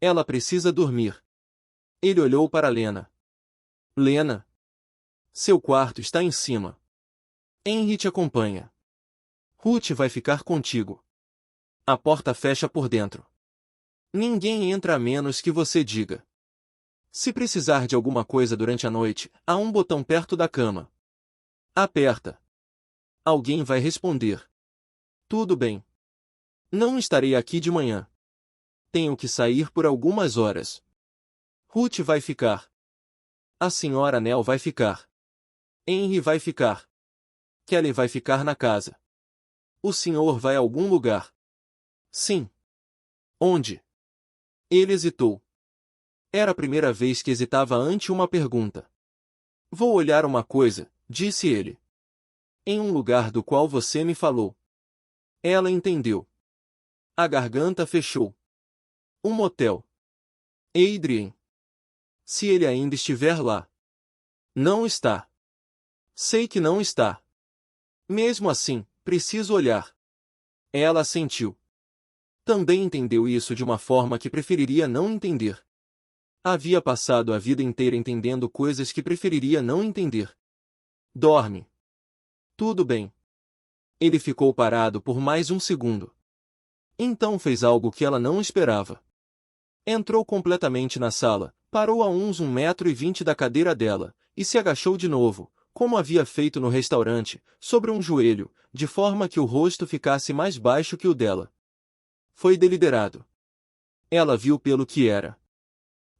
Speaker 1: Ela precisa dormir. Ele olhou para Lena. Lena. Seu quarto está em cima. Henry te acompanha. Ruth vai ficar contigo. A porta fecha por dentro. Ninguém entra a menos que você diga. Se precisar de alguma coisa durante a noite, há um botão perto da cama. Aperta. Alguém vai responder. Tudo bem. Não estarei aqui de manhã. Tenho que sair por algumas horas. Ruth vai ficar. A senhora Nell vai ficar. Henry vai ficar. Kelly vai ficar na casa. O senhor vai a algum lugar? Sim. Onde? Ele hesitou. Era a primeira vez que hesitava ante uma pergunta. Vou olhar uma coisa, disse ele. Em um lugar do qual você me falou. Ela entendeu. A garganta fechou. Um motel. Adrien. Se ele ainda estiver lá. Não está. Sei que não está. Mesmo assim, preciso olhar. Ela assentiu. Também entendeu isso de uma forma que preferiria não entender. Havia passado a vida inteira entendendo coisas que preferiria não entender. Dorme. Tudo bem. Ele ficou parado por mais 1 segundo. Então fez algo que ela não esperava. Entrou completamente na sala, parou a uns 1,20 m da cadeira dela, e se agachou de novo, como havia feito no restaurante, sobre um joelho, de forma que o rosto ficasse mais baixo que o dela. Foi deliberado. Ela viu pelo que era.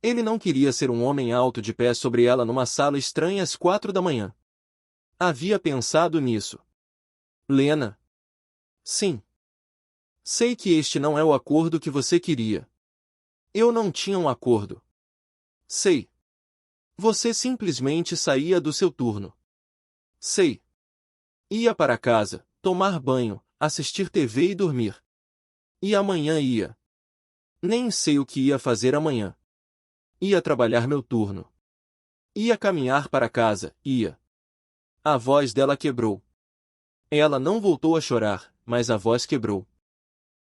Speaker 1: Ele não queria ser um homem alto de pé sobre ela numa sala estranha às 4 da manhã. Havia pensado nisso. Lena? Sim. Sei que este não é o acordo que você queria. Eu não tinha um acordo. Sei. Você simplesmente saía do seu turno. Sei. Ia para casa, tomar banho, assistir TV e dormir. E amanhã ia. Nem sei o que ia fazer amanhã. Ia trabalhar meu turno. Ia caminhar para casa, ia. A voz dela quebrou. Ela não voltou a chorar, mas a voz quebrou.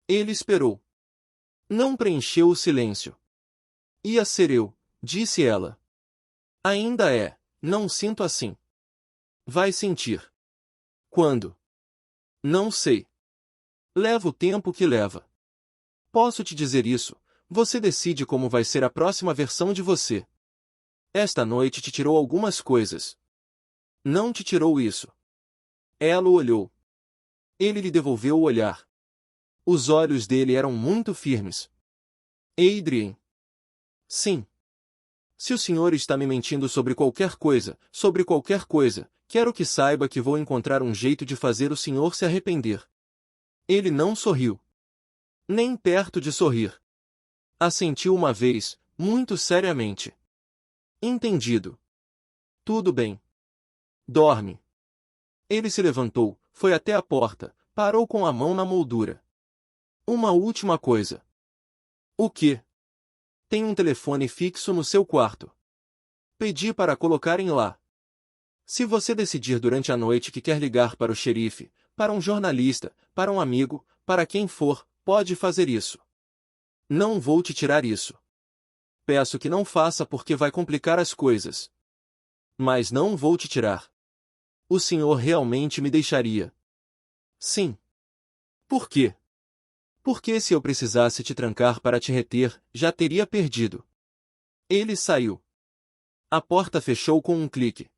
Speaker 1: Ele esperou. Não preencheu o silêncio. Ia ser eu, disse ela. Ainda é, não sinto assim. Vai sentir. Quando? Não sei. Leva o tempo que leva. Posso te dizer isso, você decide como vai ser a próxima versão de você. Esta noite te tirou algumas coisas. Não te tirou isso. Ela o olhou. Ele lhe devolveu o olhar. Os olhos dele eram muito firmes. Adrien. Sim. Se o senhor está me mentindo sobre qualquer coisa, quero que saiba que vou encontrar um jeito de fazer o senhor se arrepender. Ele não sorriu. Nem perto de sorrir. Assentiu uma vez, muito seriamente. Entendido. Tudo bem. Dorme. Ele se levantou, foi até a porta, parou com a mão na moldura. Uma última coisa. O quê? Tem um telefone fixo no seu quarto. Pedi para colocarem lá. Se você decidir durante a noite que quer ligar para o xerife, para um jornalista, para um amigo, para quem for, pode fazer isso. Não vou te tirar isso. Peço que não faça porque vai complicar as coisas. Mas não vou te tirar. O senhor realmente me deixaria? Sim. Por quê? Porque se eu precisasse te trancar para te reter, já teria perdido. Ele saiu. A porta fechou com um clique.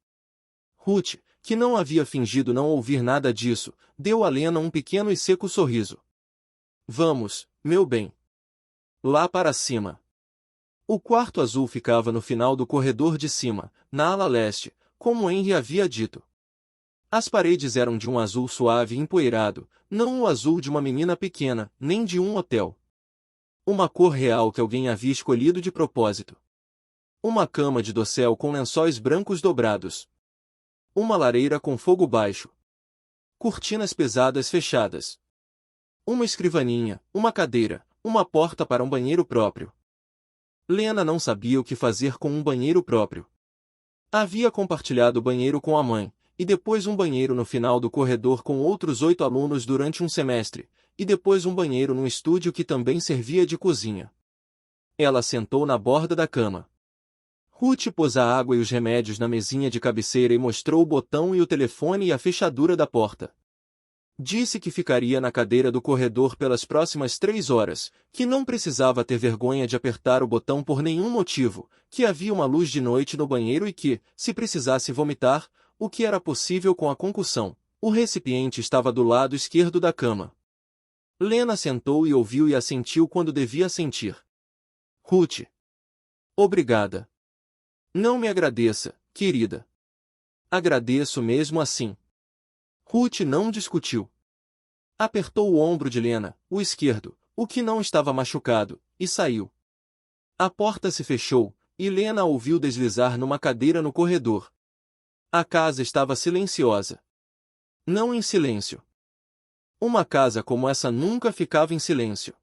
Speaker 1: Ruth, que não havia fingido não ouvir nada disso, deu a Lena um pequeno e seco sorriso. Vamos, meu bem. Lá para cima. O quarto azul ficava no final do corredor de cima, na ala leste, como Henry havia dito. As paredes eram de um azul suave e empoeirado, não o azul de uma menina pequena, nem de um hotel. Uma cor real que alguém havia escolhido de propósito. Uma cama de dossel com lençóis brancos dobrados. Uma lareira com fogo baixo. Cortinas pesadas fechadas. Uma escrivaninha, uma cadeira, uma porta para um banheiro próprio. Lena não sabia o que fazer com um banheiro próprio. Havia compartilhado o banheiro com a mãe, e depois um banheiro no final do corredor com outros 8 alunos durante um semestre, e depois um banheiro num estúdio que também servia de cozinha. Ela sentou na borda da cama. Ruth pôs a água e os remédios na mesinha de cabeceira e mostrou o botão e o telefone e a fechadura da porta. Disse que ficaria na cadeira do corredor pelas próximas 3 horas, que não precisava ter vergonha de apertar o botão por nenhum motivo, que havia uma luz de noite no banheiro e que, se precisasse vomitar, o que era possível com a concussão, o recipiente estava do lado esquerdo da cama. Lena sentou e ouviu e assentiu quando devia sentir. Ruth. Obrigada. Não me agradeça, querida. Agradeço mesmo assim. Ruth não discutiu. Apertou o ombro de Lena, o esquerdo, o que não estava machucado, e saiu. A porta se fechou, e Lena a ouviu deslizar numa cadeira no corredor. A casa estava silenciosa. Não em silêncio. Uma casa como essa nunca ficava em silêncio.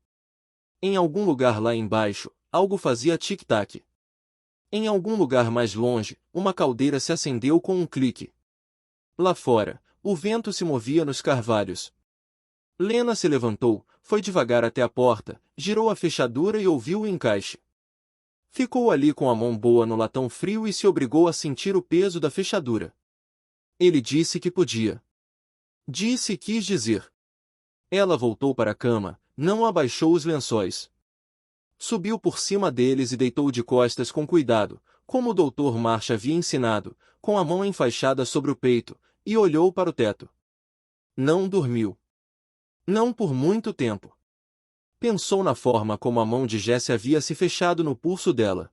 Speaker 1: Em algum lugar lá embaixo, algo fazia tic-tac. Em algum lugar mais longe, uma caldeira se acendeu com um clique. Lá fora, o vento se movia nos carvalhos. Lena se levantou, foi devagar até a porta, girou a fechadura e ouviu o encaixe. Ficou ali com a mão boa no latão frio e se obrigou a sentir o peso da fechadura. Ele disse que podia. Disse e quis dizer. Ela voltou para a cama, não abaixou os lençóis. Subiu por cima deles e deitou de costas com cuidado, como o Dr. Marsh havia ensinado, com a mão enfaixada sobre o peito, e olhou para o teto. Não dormiu. Não por muito tempo. Pensou na forma como a mão de Jesse havia se fechado no pulso dela.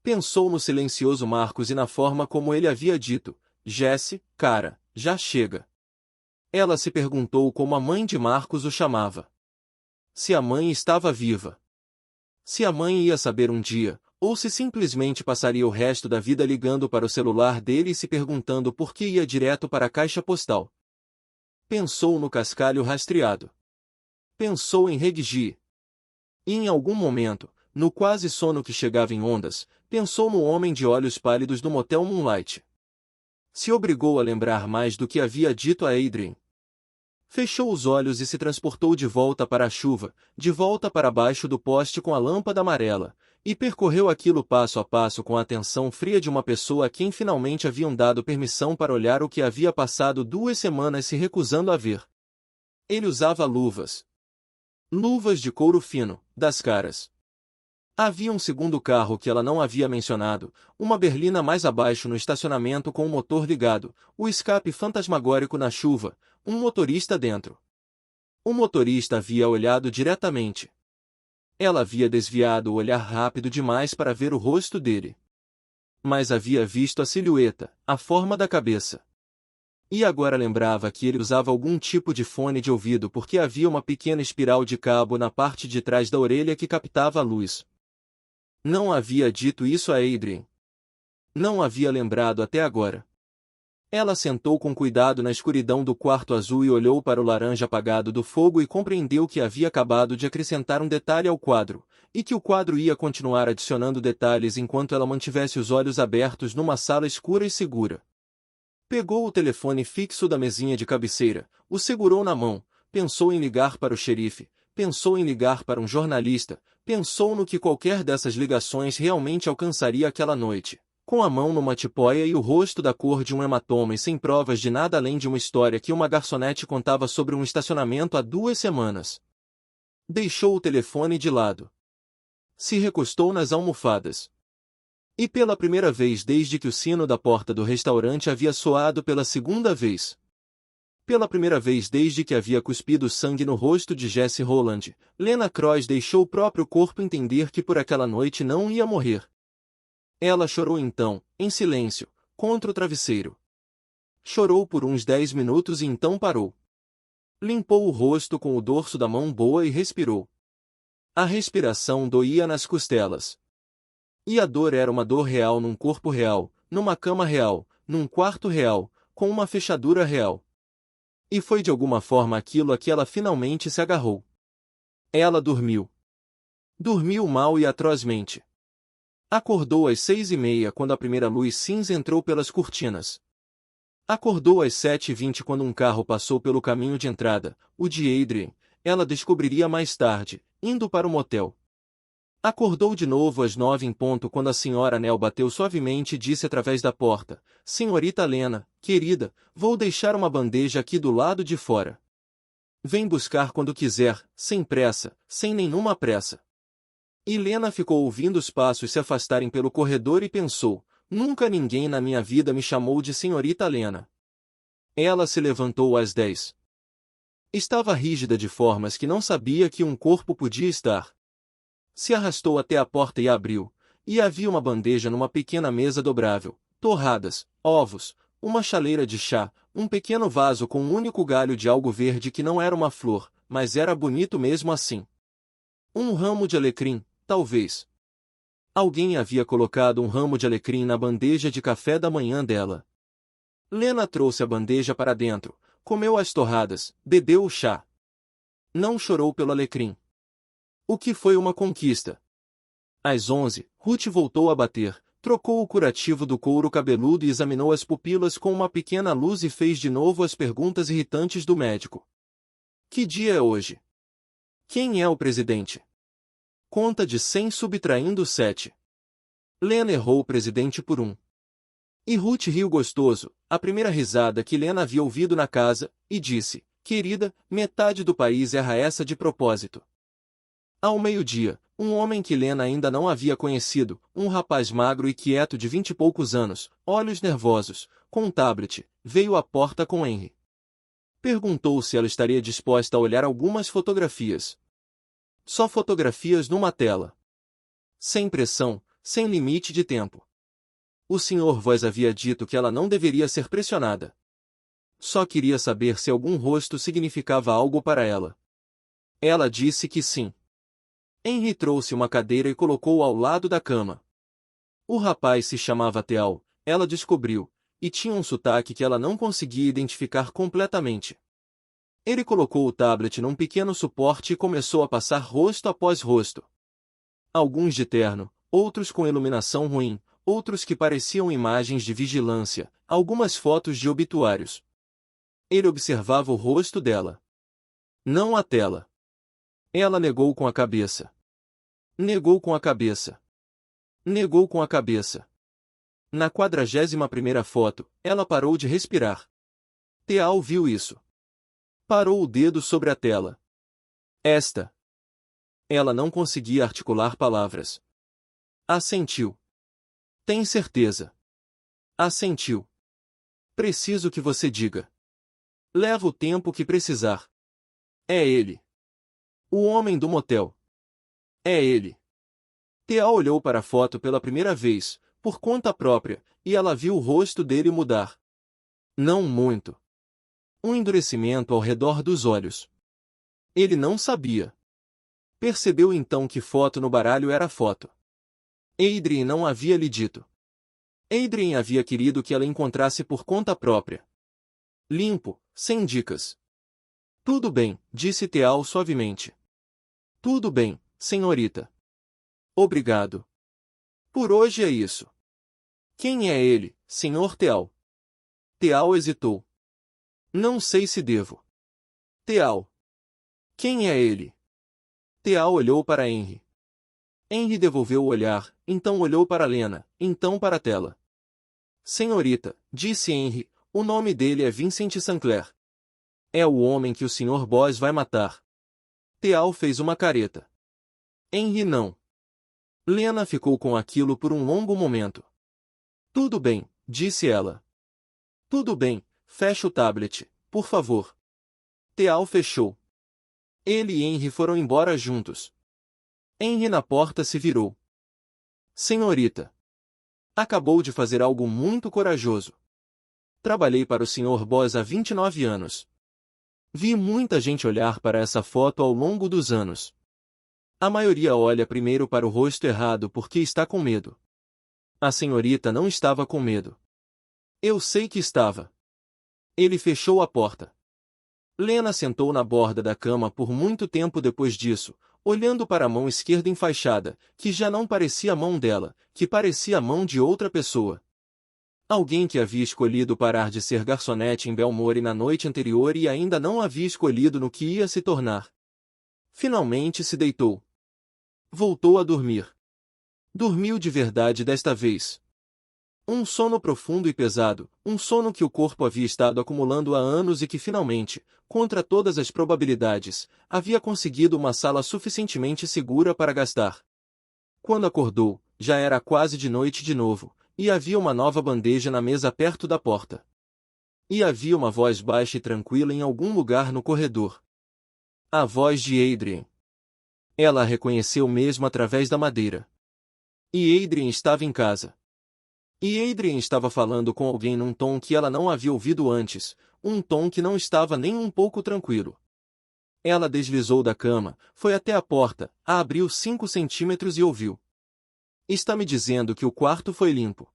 Speaker 1: Pensou no silencioso Marcos e na forma como ele havia dito, Jesse, cara, já chega. Ela se perguntou como a mãe de Marcos o chamava. Se a mãe estava viva. Se a mãe ia saber um dia, ou se simplesmente passaria o resto da vida ligando para o celular dele e se perguntando por que ia direto para a caixa postal. Pensou no cascalho rastreado. Pensou em Reggie. E em algum momento, no quase sono que chegava em ondas, pensou no homem de olhos pálidos do motel Moonlight. Se obrigou a lembrar mais do que havia dito a Adrien. Fechou os olhos e se transportou de volta para a chuva, de volta para baixo do poste com a lâmpada amarela, e percorreu aquilo passo a passo com a atenção fria de uma pessoa a quem finalmente haviam dado permissão para olhar o que havia passado 2 semanas se recusando a ver. Ele usava luvas. Luvas de couro fino, das caras. Havia um segundo carro que ela não havia mencionado, uma berlina mais abaixo no estacionamento com o motor ligado, o escape fantasmagórico na chuva, um motorista dentro. O motorista havia olhado diretamente. Ela havia desviado o olhar rápido demais para ver o rosto dele. Mas havia visto a silhueta, a forma da cabeça. E agora lembrava que ele usava algum tipo de fone de ouvido porque havia uma pequena espiral de cabo na parte de trás da orelha que captava a luz. Não havia dito isso a Adrien. Não havia lembrado até agora. Ela sentou com cuidado na escuridão do quarto azul e olhou para o laranja apagado do fogo e compreendeu que havia acabado de acrescentar um detalhe ao quadro, e que o quadro ia continuar adicionando detalhes enquanto ela mantivesse os olhos abertos numa sala escura e segura. Pegou o telefone fixo da mesinha de cabeceira, o segurou na mão, pensou em ligar para o xerife, pensou em ligar para um jornalista, pensou no que qualquer dessas ligações realmente alcançaria aquela noite. Com a mão numa tipóia e o rosto da cor de um hematoma e sem provas de nada além de uma história que uma garçonete contava sobre um estacionamento há 2 semanas. Deixou o telefone de lado. Se recostou nas almofadas. E pela primeira vez desde que o sino da porta do restaurante havia soado pela segunda vez. Pela primeira vez desde que havia cuspido sangue no rosto de Jesse Holland, Lena Cross deixou o próprio corpo entender que por aquela noite não ia morrer. Ela chorou então, em silêncio, contra o travesseiro. Chorou por uns 10 minutos e então parou. Limpou o rosto com o dorso da mão boa e respirou. A respiração doía nas costelas. E a dor era uma dor real num corpo real, numa cama real, num quarto real, com uma fechadura real. E foi de alguma forma aquilo a que ela finalmente se agarrou. Ela dormiu. Dormiu mal e atrozmente. Acordou às 6h30 quando a primeira luz cinza entrou pelas cortinas. Acordou às 7h20 quando um carro passou pelo caminho de entrada, o de Adrien. Ela descobriria mais tarde, indo para o motel. Acordou de novo às 9 em ponto quando a senhora Nell bateu suavemente e disse através da porta: "Senhorita Lena, querida, vou deixar uma bandeja aqui do lado de fora. Vem buscar quando quiser, sem pressa, sem nenhuma pressa." E Lena ficou ouvindo os passos se afastarem pelo corredor e pensou: nunca ninguém na minha vida me chamou de senhorita Lena. Ela se levantou às 10. Estava rígida de formas que não sabia que um corpo podia estar. Se arrastou até a porta e abriu, e havia uma bandeja numa pequena mesa dobrável, torradas, ovos, uma chaleira de chá, um pequeno vaso com um único galho de algo verde que não era uma flor, mas era bonito mesmo assim. Um ramo de alecrim, talvez. Alguém havia colocado um ramo de alecrim na bandeja de café da manhã dela. Lena trouxe a bandeja para dentro, comeu as torradas, bebeu o chá. Não chorou pelo alecrim. O que foi uma conquista. Às 11, Ruth voltou a bater, trocou o curativo do couro cabeludo e examinou as pupilas com uma pequena luz e fez de novo as perguntas irritantes do médico. Que dia é hoje? Quem é o presidente? Conta de 100 subtraindo 7. Lena errou o presidente por 1. E Ruth riu gostoso, a primeira risada que Lena havia ouvido na casa, e disse: "Querida, metade do país erra essa de propósito." Ao meio-dia, um homem que Lena ainda não havia conhecido, um rapaz magro e quieto de 20 e poucos anos, olhos nervosos, com um tablet, veio à porta com Henry. Perguntou se ela estaria disposta a olhar algumas fotografias. Só fotografias numa tela. Sem pressão, sem limite de tempo. O Sr. Voss havia dito que ela não deveria ser pressionada. Só queria saber se algum rosto significava algo para ela. Ela disse que sim. Henry trouxe uma cadeira e colocou ao lado da cama. O rapaz se chamava Teal, ela descobriu, e tinha um sotaque que ela não conseguia identificar completamente. Ele colocou o tablet num pequeno suporte e começou a passar rosto após rosto. Alguns de terno, outros com iluminação ruim, outros que pareciam imagens de vigilância, algumas fotos de obituários. Ele observava o rosto dela. Não a tela. Ela negou com a cabeça. Negou com a cabeça. Negou com a cabeça. Na 41ª foto, ela parou de respirar. Teal viu isso. Parou o dedo sobre a tela. Ela não conseguia articular palavras. Assentiu. Tem certeza? Assentiu. Preciso que você diga. Leva o tempo que precisar. É ele. O homem do motel. É ele. Thea olhou para a foto pela primeira vez, por conta própria, e ela viu o rosto dele mudar. Não muito. Um endurecimento ao redor dos olhos. Ele não sabia. Percebeu então que foto no baralho era foto. Adrien não havia lhe dito. Adrien havia querido que ela encontrasse por conta própria. Limpo, sem dicas. Tudo bem, disse Teal suavemente. Tudo bem, senhorita. Obrigado. Por hoje é isso. Quem é ele, senhor Teal? Teal hesitou. Não sei se devo. Teal. Quem é ele? Teal olhou para Henry. Henry devolveu o olhar, então olhou para Lena, então para a tela. Senhorita, disse Henry, o nome dele é Vincent Sinclair. É o homem que o Sr. Boss vai matar. Teal fez uma careta. Henry não. Lena ficou com aquilo por um longo momento. Tudo bem, disse ela. Tudo bem, feche o tablet, por favor. Teal fechou. Ele e Henry foram embora juntos. Henry na porta se virou. Senhorita. Acabou de fazer algo muito corajoso. Trabalhei para o Sr. Boss há 29 anos. Vi muita gente olhar para essa foto ao longo dos anos. A maioria olha primeiro para o rosto errado porque está com medo. A senhorita não estava com medo. Eu sei que estava. Ele fechou a porta. Lena sentou na borda da cama por muito tempo depois disso, olhando para a mão esquerda enfaixada, que já não parecia a mão dela, que parecia a mão de outra pessoa. Alguém que havia escolhido parar de ser garçonete em Belmore na noite anterior e ainda não havia escolhido no que ia se tornar. Finalmente se deitou. Voltou a dormir. Dormiu de verdade desta vez. Um sono profundo e pesado, um sono que o corpo havia estado acumulando há anos e que finalmente, contra todas as probabilidades, havia conseguido uma sala suficientemente segura para gastar. Quando acordou, já era quase de noite de novo, e havia uma nova bandeja na mesa perto da porta. E havia uma voz baixa e tranquila em algum lugar no corredor. A voz de Adrien. Ela a reconheceu mesmo através da madeira. E Adrien estava em casa. E Adrien estava falando com alguém num tom que ela não havia ouvido antes, um tom que não estava nem um pouco tranquilo. Ela deslizou da cama, foi até a porta, a abriu 5 centímetros e ouviu. Está me dizendo que o quarto foi limpo.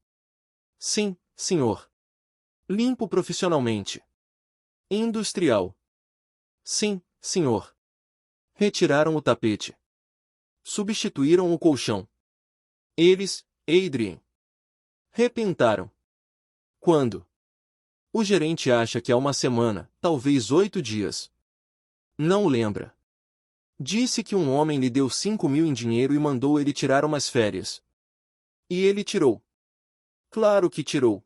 Speaker 1: Sim, senhor. Limpo profissionalmente. Industrial. Sim, senhor. Retiraram o tapete. Substituíram o colchão. Eles, Adrien. Repintaram. Quando? O gerente acha que há uma semana, talvez 8 dias. Não lembra. Disse que um homem lhe deu 5.000 em dinheiro e mandou ele tirar umas férias. E ele tirou. Claro que tirou.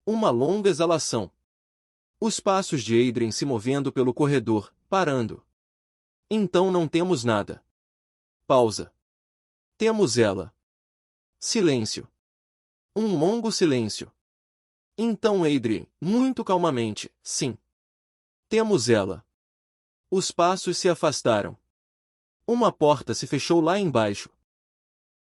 Speaker 1: Uma longa exalação. Os passos de Adrien se movendo pelo corredor, parando. Então não temos nada. Pausa. Temos ela. Silêncio. Um longo silêncio. Então Adrien, muito calmamente, sim. Temos ela. Os passos se afastaram. Uma porta se fechou lá embaixo.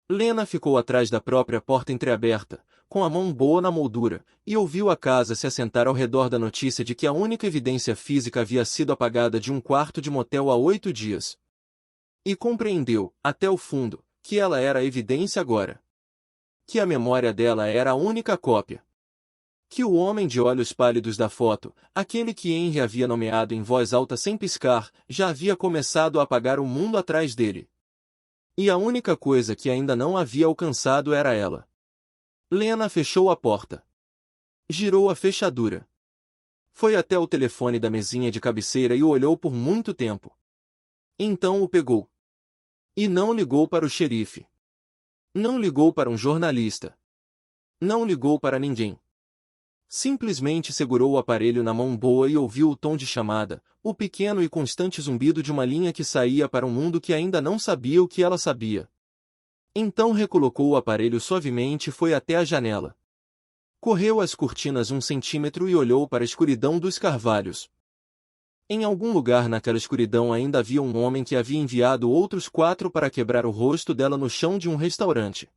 Speaker 1: Lena ficou atrás da própria porta entreaberta, com a mão boa na moldura, e ouviu a casa se assentar ao redor da notícia de que a única evidência física havia sido apagada de um quarto de motel há 8 dias. E compreendeu, até o fundo, que ela era a evidência agora. Que a memória dela era a única cópia. Que o homem de olhos pálidos da foto, aquele que Henry havia nomeado em voz alta sem piscar, já havia começado a apagar o mundo atrás dele. E a única coisa que ainda não havia alcançado era ela. Lena fechou a porta. Girou a fechadura. Foi até o telefone da mesinha de cabeceira e o olhou por muito tempo. Então o pegou. E não ligou para o xerife. Não ligou para um jornalista. Não ligou para ninguém. Simplesmente segurou o aparelho na mão boa e ouviu o tom de chamada, o pequeno e constante zumbido de uma linha que saía para um mundo que ainda não sabia o que ela sabia. Então recolocou o aparelho suavemente e foi até a janela. Correu as cortinas 1 centímetro e olhou para a escuridão dos carvalhos. Em algum lugar naquela escuridão ainda havia um homem que havia enviado outros 4 para quebrar o rosto dela no chão de um restaurante.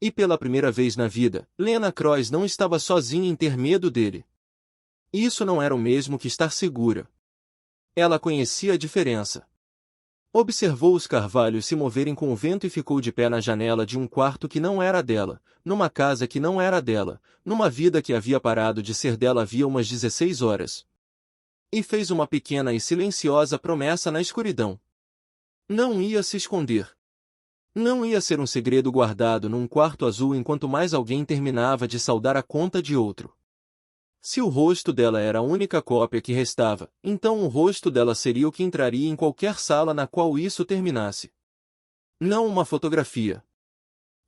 Speaker 1: E pela primeira vez na vida, Lena Cross não estava sozinha em ter medo dele. Isso não era o mesmo que estar segura. Ela conhecia a diferença. Observou os carvalhos se moverem com o vento e ficou de pé na janela de um quarto que não era dela, numa casa que não era dela, numa vida que havia parado de ser dela havia umas 16 horas. E fez uma pequena e silenciosa promessa na escuridão. Não ia se esconder. Não ia ser um segredo guardado num quarto azul enquanto mais alguém terminava de saldar a conta de outro. Se o rosto dela era a única cópia que restava, então o rosto dela seria o que entraria em qualquer sala na qual isso terminasse. Não uma fotografia.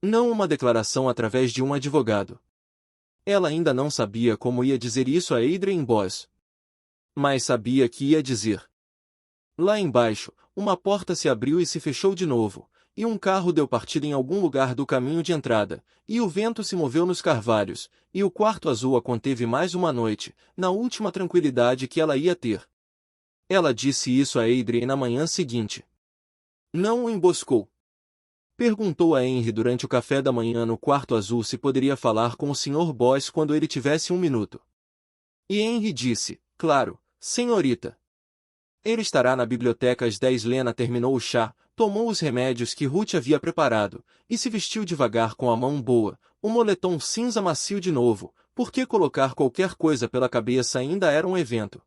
Speaker 1: Não uma declaração através de um advogado. Ela ainda não sabia como ia dizer isso a Adrian Boss. Mas sabia que ia dizer. Lá embaixo, uma porta se abriu e se fechou de novo, e um carro deu partida em algum lugar do caminho de entrada, e o vento se moveu nos carvalhos, e o quarto azul a conteve mais uma noite, na última tranquilidade que ela ia ter. Ela disse isso a Adrian na manhã seguinte. Não o emboscou. Perguntou a Henry durante o café da manhã no quarto azul se poderia falar com o Sr. Boyce quando ele tivesse 1 minuto. E Henry disse, claro, senhorita. Ele estará na biblioteca às 10. Lena terminou o chá, tomou os remédios que Ruth havia preparado, e se vestiu devagar com a mão boa, o moletom cinza macio de novo, porque colocar qualquer coisa pela cabeça ainda era um evento.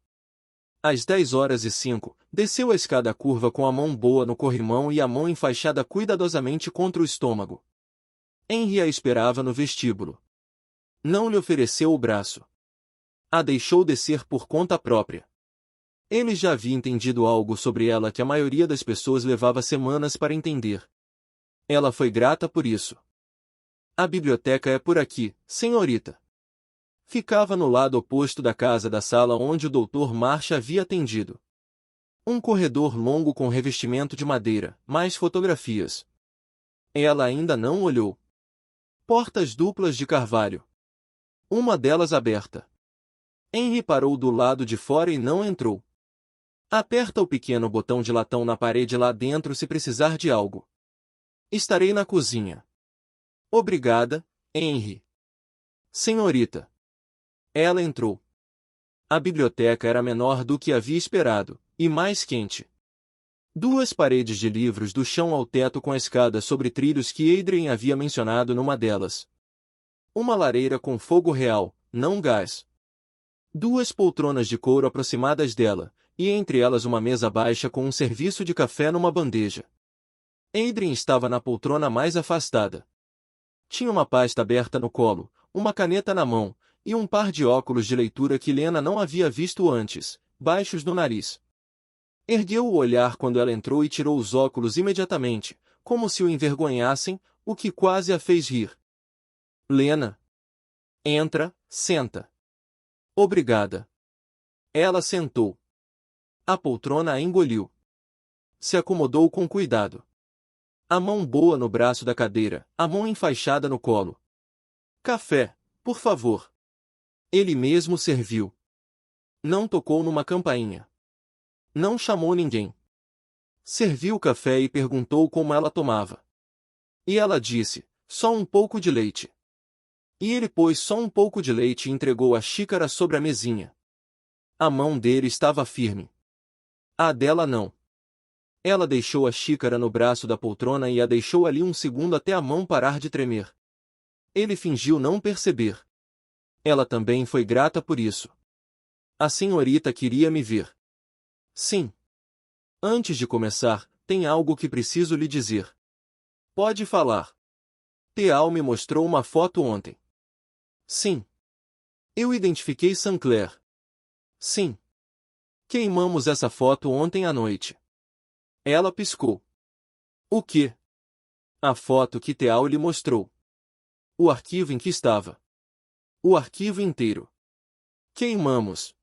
Speaker 1: Às 10h05, desceu a escada curva com a mão boa no corrimão e a mão enfaixada cuidadosamente contra o estômago. Henry a esperava no vestíbulo. Não lhe ofereceu o braço. A deixou descer por conta própria. Ele já havia entendido algo sobre ela que a maioria das pessoas levava semanas para entender. Ela foi grata por isso. A biblioteca é por aqui, senhorita. Ficava no lado oposto da casa da sala onde o Dr. Marsh havia atendido. Um corredor longo com revestimento de madeira, mais fotografias. Ela ainda não olhou. Portas duplas de carvalho. Uma delas aberta. Henry parou do lado de fora e não entrou. Aperta o pequeno botão de latão na parede lá dentro se precisar de algo. Estarei na cozinha. Obrigada, Henry. Senhorita. Ela entrou. A biblioteca era menor do que havia esperado, e mais quente. 2 paredes de livros do chão ao teto com a escada sobre trilhos que Adrian havia mencionado numa delas. Uma lareira com fogo real, não gás. 2 poltronas de couro aproximadas dela, e entre elas uma mesa baixa com um serviço de café numa bandeja. Adrian estava na poltrona mais afastada. Tinha uma pasta aberta no colo, uma caneta na mão, e um par de óculos de leitura que Lena não havia visto antes, baixos no nariz. Ergueu o olhar quando ela entrou e tirou os óculos imediatamente, como se o envergonhassem, o que quase a fez rir. Lena. Entra, senta. Obrigada. Ela sentou. A poltrona a engoliu. Se acomodou com cuidado. A mão boa no braço da cadeira, a mão enfaixada no colo. Café, por favor. Ele mesmo serviu. Não tocou numa campainha. Não chamou ninguém. Serviu o café e perguntou como ela tomava. E ela disse, só um pouco de leite. E ele pôs só um pouco de leite e entregou a xícara sobre a mesinha. A mão dele estava firme. A dela não. Ela deixou a xícara no braço da poltrona e a deixou ali um segundo até a mão parar de tremer. Ele fingiu não perceber. Ela também foi grata por isso. A senhorita queria me ver. Sim. Antes de começar, tem algo que preciso lhe dizer. Pode falar. Teal me mostrou uma foto ontem. Sim. Eu identifiquei Sinclair. Sim. Queimamos essa foto ontem à noite. Ela piscou. O quê? A foto que Teal lhe mostrou. O arquivo em que estava. O arquivo inteiro. Queimamos.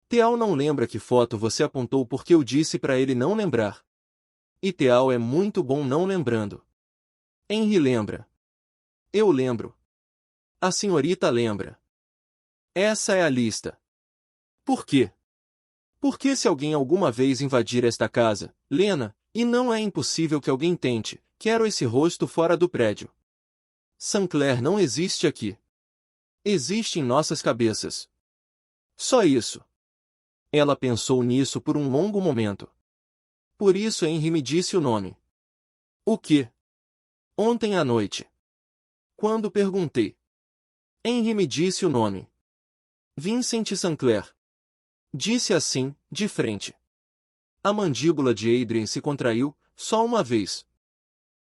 Speaker 1: Teal não lembra que foto você apontou porque eu disse para ele não lembrar. E Teal é muito bom não lembrando. Henry lembra. Eu lembro. A senhorita lembra. Essa é a lista. Por quê? Porque se alguém alguma vez invadir esta casa, Lena, e não é impossível que alguém tente, quero esse rosto fora do prédio. Sinclair não existe aqui. Existe em nossas cabeças. Só isso. Ela pensou nisso por um longo momento. Por isso Henry me disse o nome. O quê? Ontem à noite. Quando perguntei. Henry me disse o nome. Vincent Sinclair. Disse assim, de frente. A mandíbula de Adrian se contraiu, só uma vez.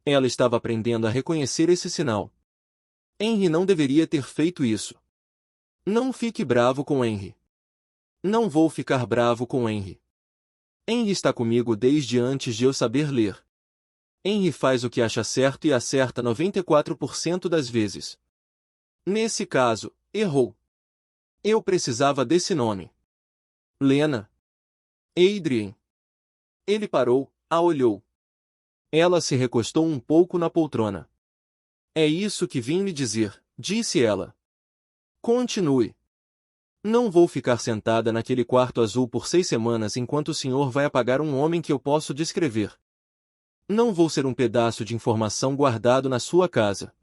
Speaker 1: Ela estava aprendendo a reconhecer esse sinal. Henry não deveria ter feito isso. Não fique bravo com Henry. Não vou ficar bravo com Henry. Henry está comigo desde antes de eu saber ler. Henry faz o que acha certo e acerta 94% das vezes. Nesse caso, errou. Eu precisava desse nome. Lena. Adrian. Ele parou, a olhou. Ela se recostou um pouco na poltrona. É isso que vim lhe dizer, disse ela. Continue. Não vou ficar sentada naquele quarto azul por 6 semanas enquanto o senhor vai apagar um homem que eu posso descrever. Não vou ser um pedaço de informação guardado na sua casa.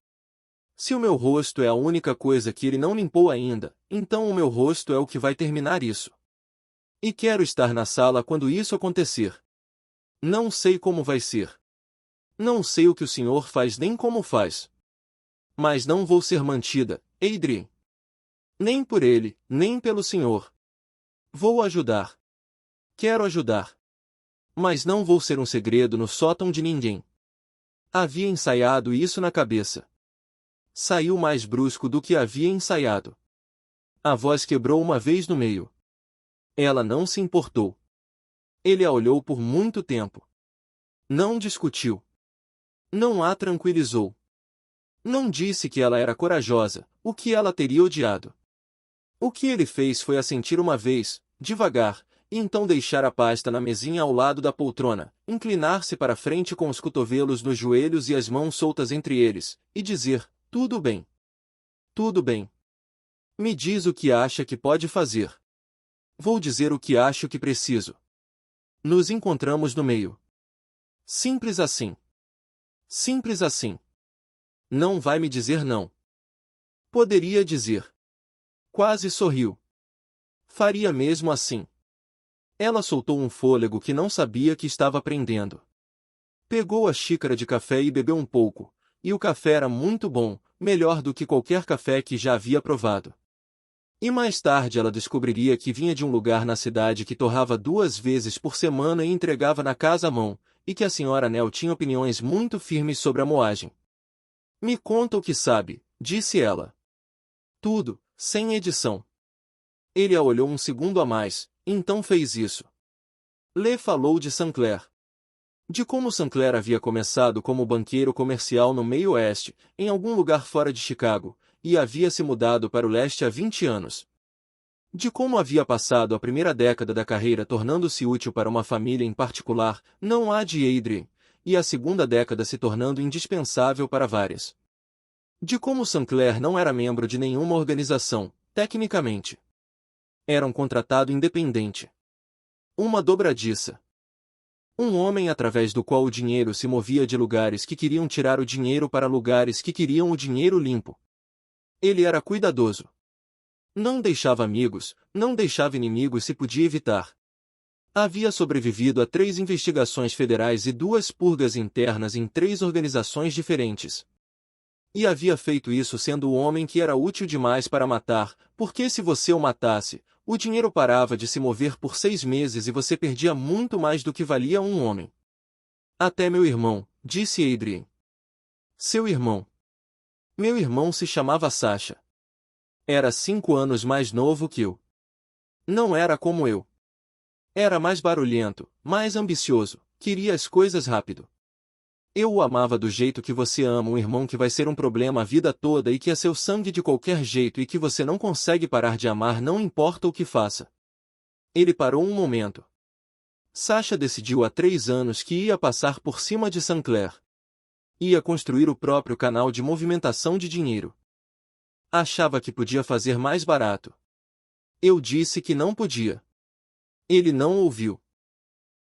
Speaker 1: Se o meu rosto é a única coisa que ele não limpou ainda, então o meu rosto é o que vai terminar isso. E quero estar na sala quando isso acontecer. Não sei como vai ser. Não sei o que o senhor faz nem como faz. Mas não vou ser mantida, Adrian. Nem por ele, nem pelo senhor. Vou ajudar. Quero ajudar. Mas não vou ser um segredo no sótão de ninguém. Havia ensaiado isso na cabeça. Saiu mais brusco do que havia ensaiado. A voz quebrou uma vez no meio. Ela não se importou. Ele a olhou por muito tempo. Não discutiu. Não a tranquilizou. Não disse que ela era corajosa, o que ela teria odiado. O que ele fez foi assentir uma vez, devagar, e então deixar a pasta na mesinha ao lado da poltrona, inclinar-se para frente com os cotovelos nos joelhos e as mãos soltas entre eles, e dizer, tudo bem. Tudo bem. Me diz o que acha que pode fazer. Vou dizer o que acho que preciso. Nos encontramos no meio. Simples assim. Simples assim. Não vai me dizer não. Poderia dizer. Quase sorriu. Faria mesmo assim. Ela soltou um fôlego que não sabia que estava prendendo. Pegou a xícara de café e bebeu um pouco, e o café era muito bom, melhor do que qualquer café que já havia provado. E mais tarde ela descobriria que vinha de um lugar na cidade que torrava 2 vezes por semana e entregava na casa à mão, e que a senhora Nell tinha opiniões muito firmes sobre a moagem. Me conta o que sabe, disse ela. Tudo, sem edição. Ele a olhou um segundo a mais, então fez isso. Lê falou de Sinclair. De como Sinclair havia começado como banqueiro comercial no meio-oeste, em algum lugar fora de Chicago, e havia se mudado para o leste há 20 anos. De como havia passado a primeira década da carreira tornando-se útil para uma família em particular, não a de Adrian, e a segunda década se tornando indispensável para várias. De como Sinclair não era membro de nenhuma organização, tecnicamente. Era um contratado independente. Uma dobradiça. Um homem através do qual o dinheiro se movia de lugares que queriam tirar o dinheiro para lugares que queriam o dinheiro limpo. Ele era cuidadoso. Não deixava amigos, não deixava inimigos se podia evitar. Havia sobrevivido a 3 investigações federais e 2 purgas internas em 3 organizações diferentes. E havia feito isso sendo o homem que era útil demais para matar, porque se você o matasse, o dinheiro parava de se mover por 6 meses e você perdia muito mais do que valia um homem. Até meu irmão, disse Adrian. Seu irmão. Meu irmão se chamava Sasha. Era 5 anos mais novo que eu. Não era como eu. Era mais barulhento, mais ambicioso, queria as coisas rápido. Eu o amava do jeito que você ama um irmão que vai ser um problema a vida toda e que é seu sangue de qualquer jeito e que você não consegue parar de amar não importa o que faça. Ele parou um momento. Sasha decidiu há 3 anos que ia passar por cima de Sinclair. Ia construir o próprio canal de movimentação de dinheiro. Achava que podia fazer mais barato. Eu disse que não podia. Ele não ouviu.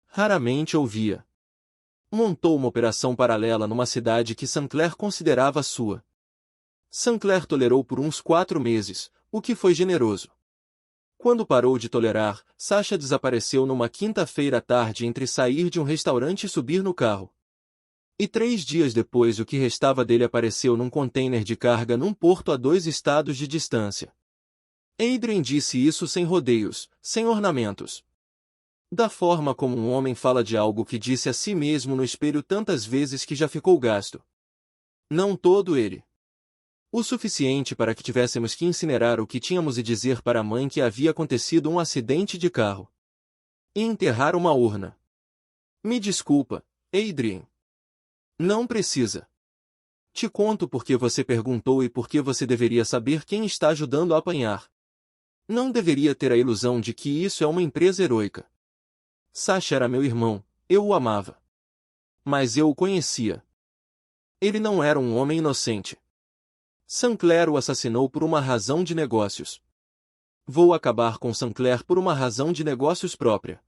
Speaker 1: Raramente ouvia. Montou uma operação paralela numa cidade que Sinclair considerava sua. Sinclair tolerou por uns 4 meses, o que foi generoso. Quando parou de tolerar, Sasha desapareceu numa quinta-feira à tarde entre sair de um restaurante e subir no carro. E 3 dias depois o que restava dele apareceu num container de carga num porto a 2 estados de distância. Adrian disse isso sem rodeios, sem ornamentos. Da forma como um homem fala de algo que disse a si mesmo no espelho tantas vezes que já ficou gasto. Não todo ele. O suficiente para que tivéssemos que incinerar o que tínhamos e dizer para a mãe que havia acontecido um acidente de carro. E enterrar uma urna. Me desculpa, Adrian. Não precisa. Te conto porque você perguntou e porque você deveria saber quem está ajudando a apanhar. Não deveria ter a ilusão de que isso é uma empresa heroica. Sasha era meu irmão, eu o amava. Mas eu o conhecia. Ele não era um homem inocente. Sinclair o assassinou por uma razão de negócios. Vou acabar com Sinclair por uma razão de negócios própria.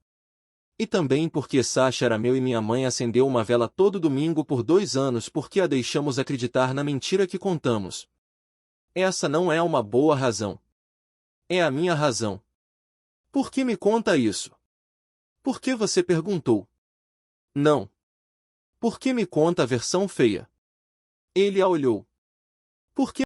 Speaker 1: E também porque Sasha era meu e minha mãe acendeu uma vela todo domingo por 2 anos porque a deixamos acreditar na mentira que contamos. Essa não é uma boa razão. É a minha razão. Por que me conta isso? Por que você perguntou? Não. Por que me conta a versão feia? Ele a olhou. Por que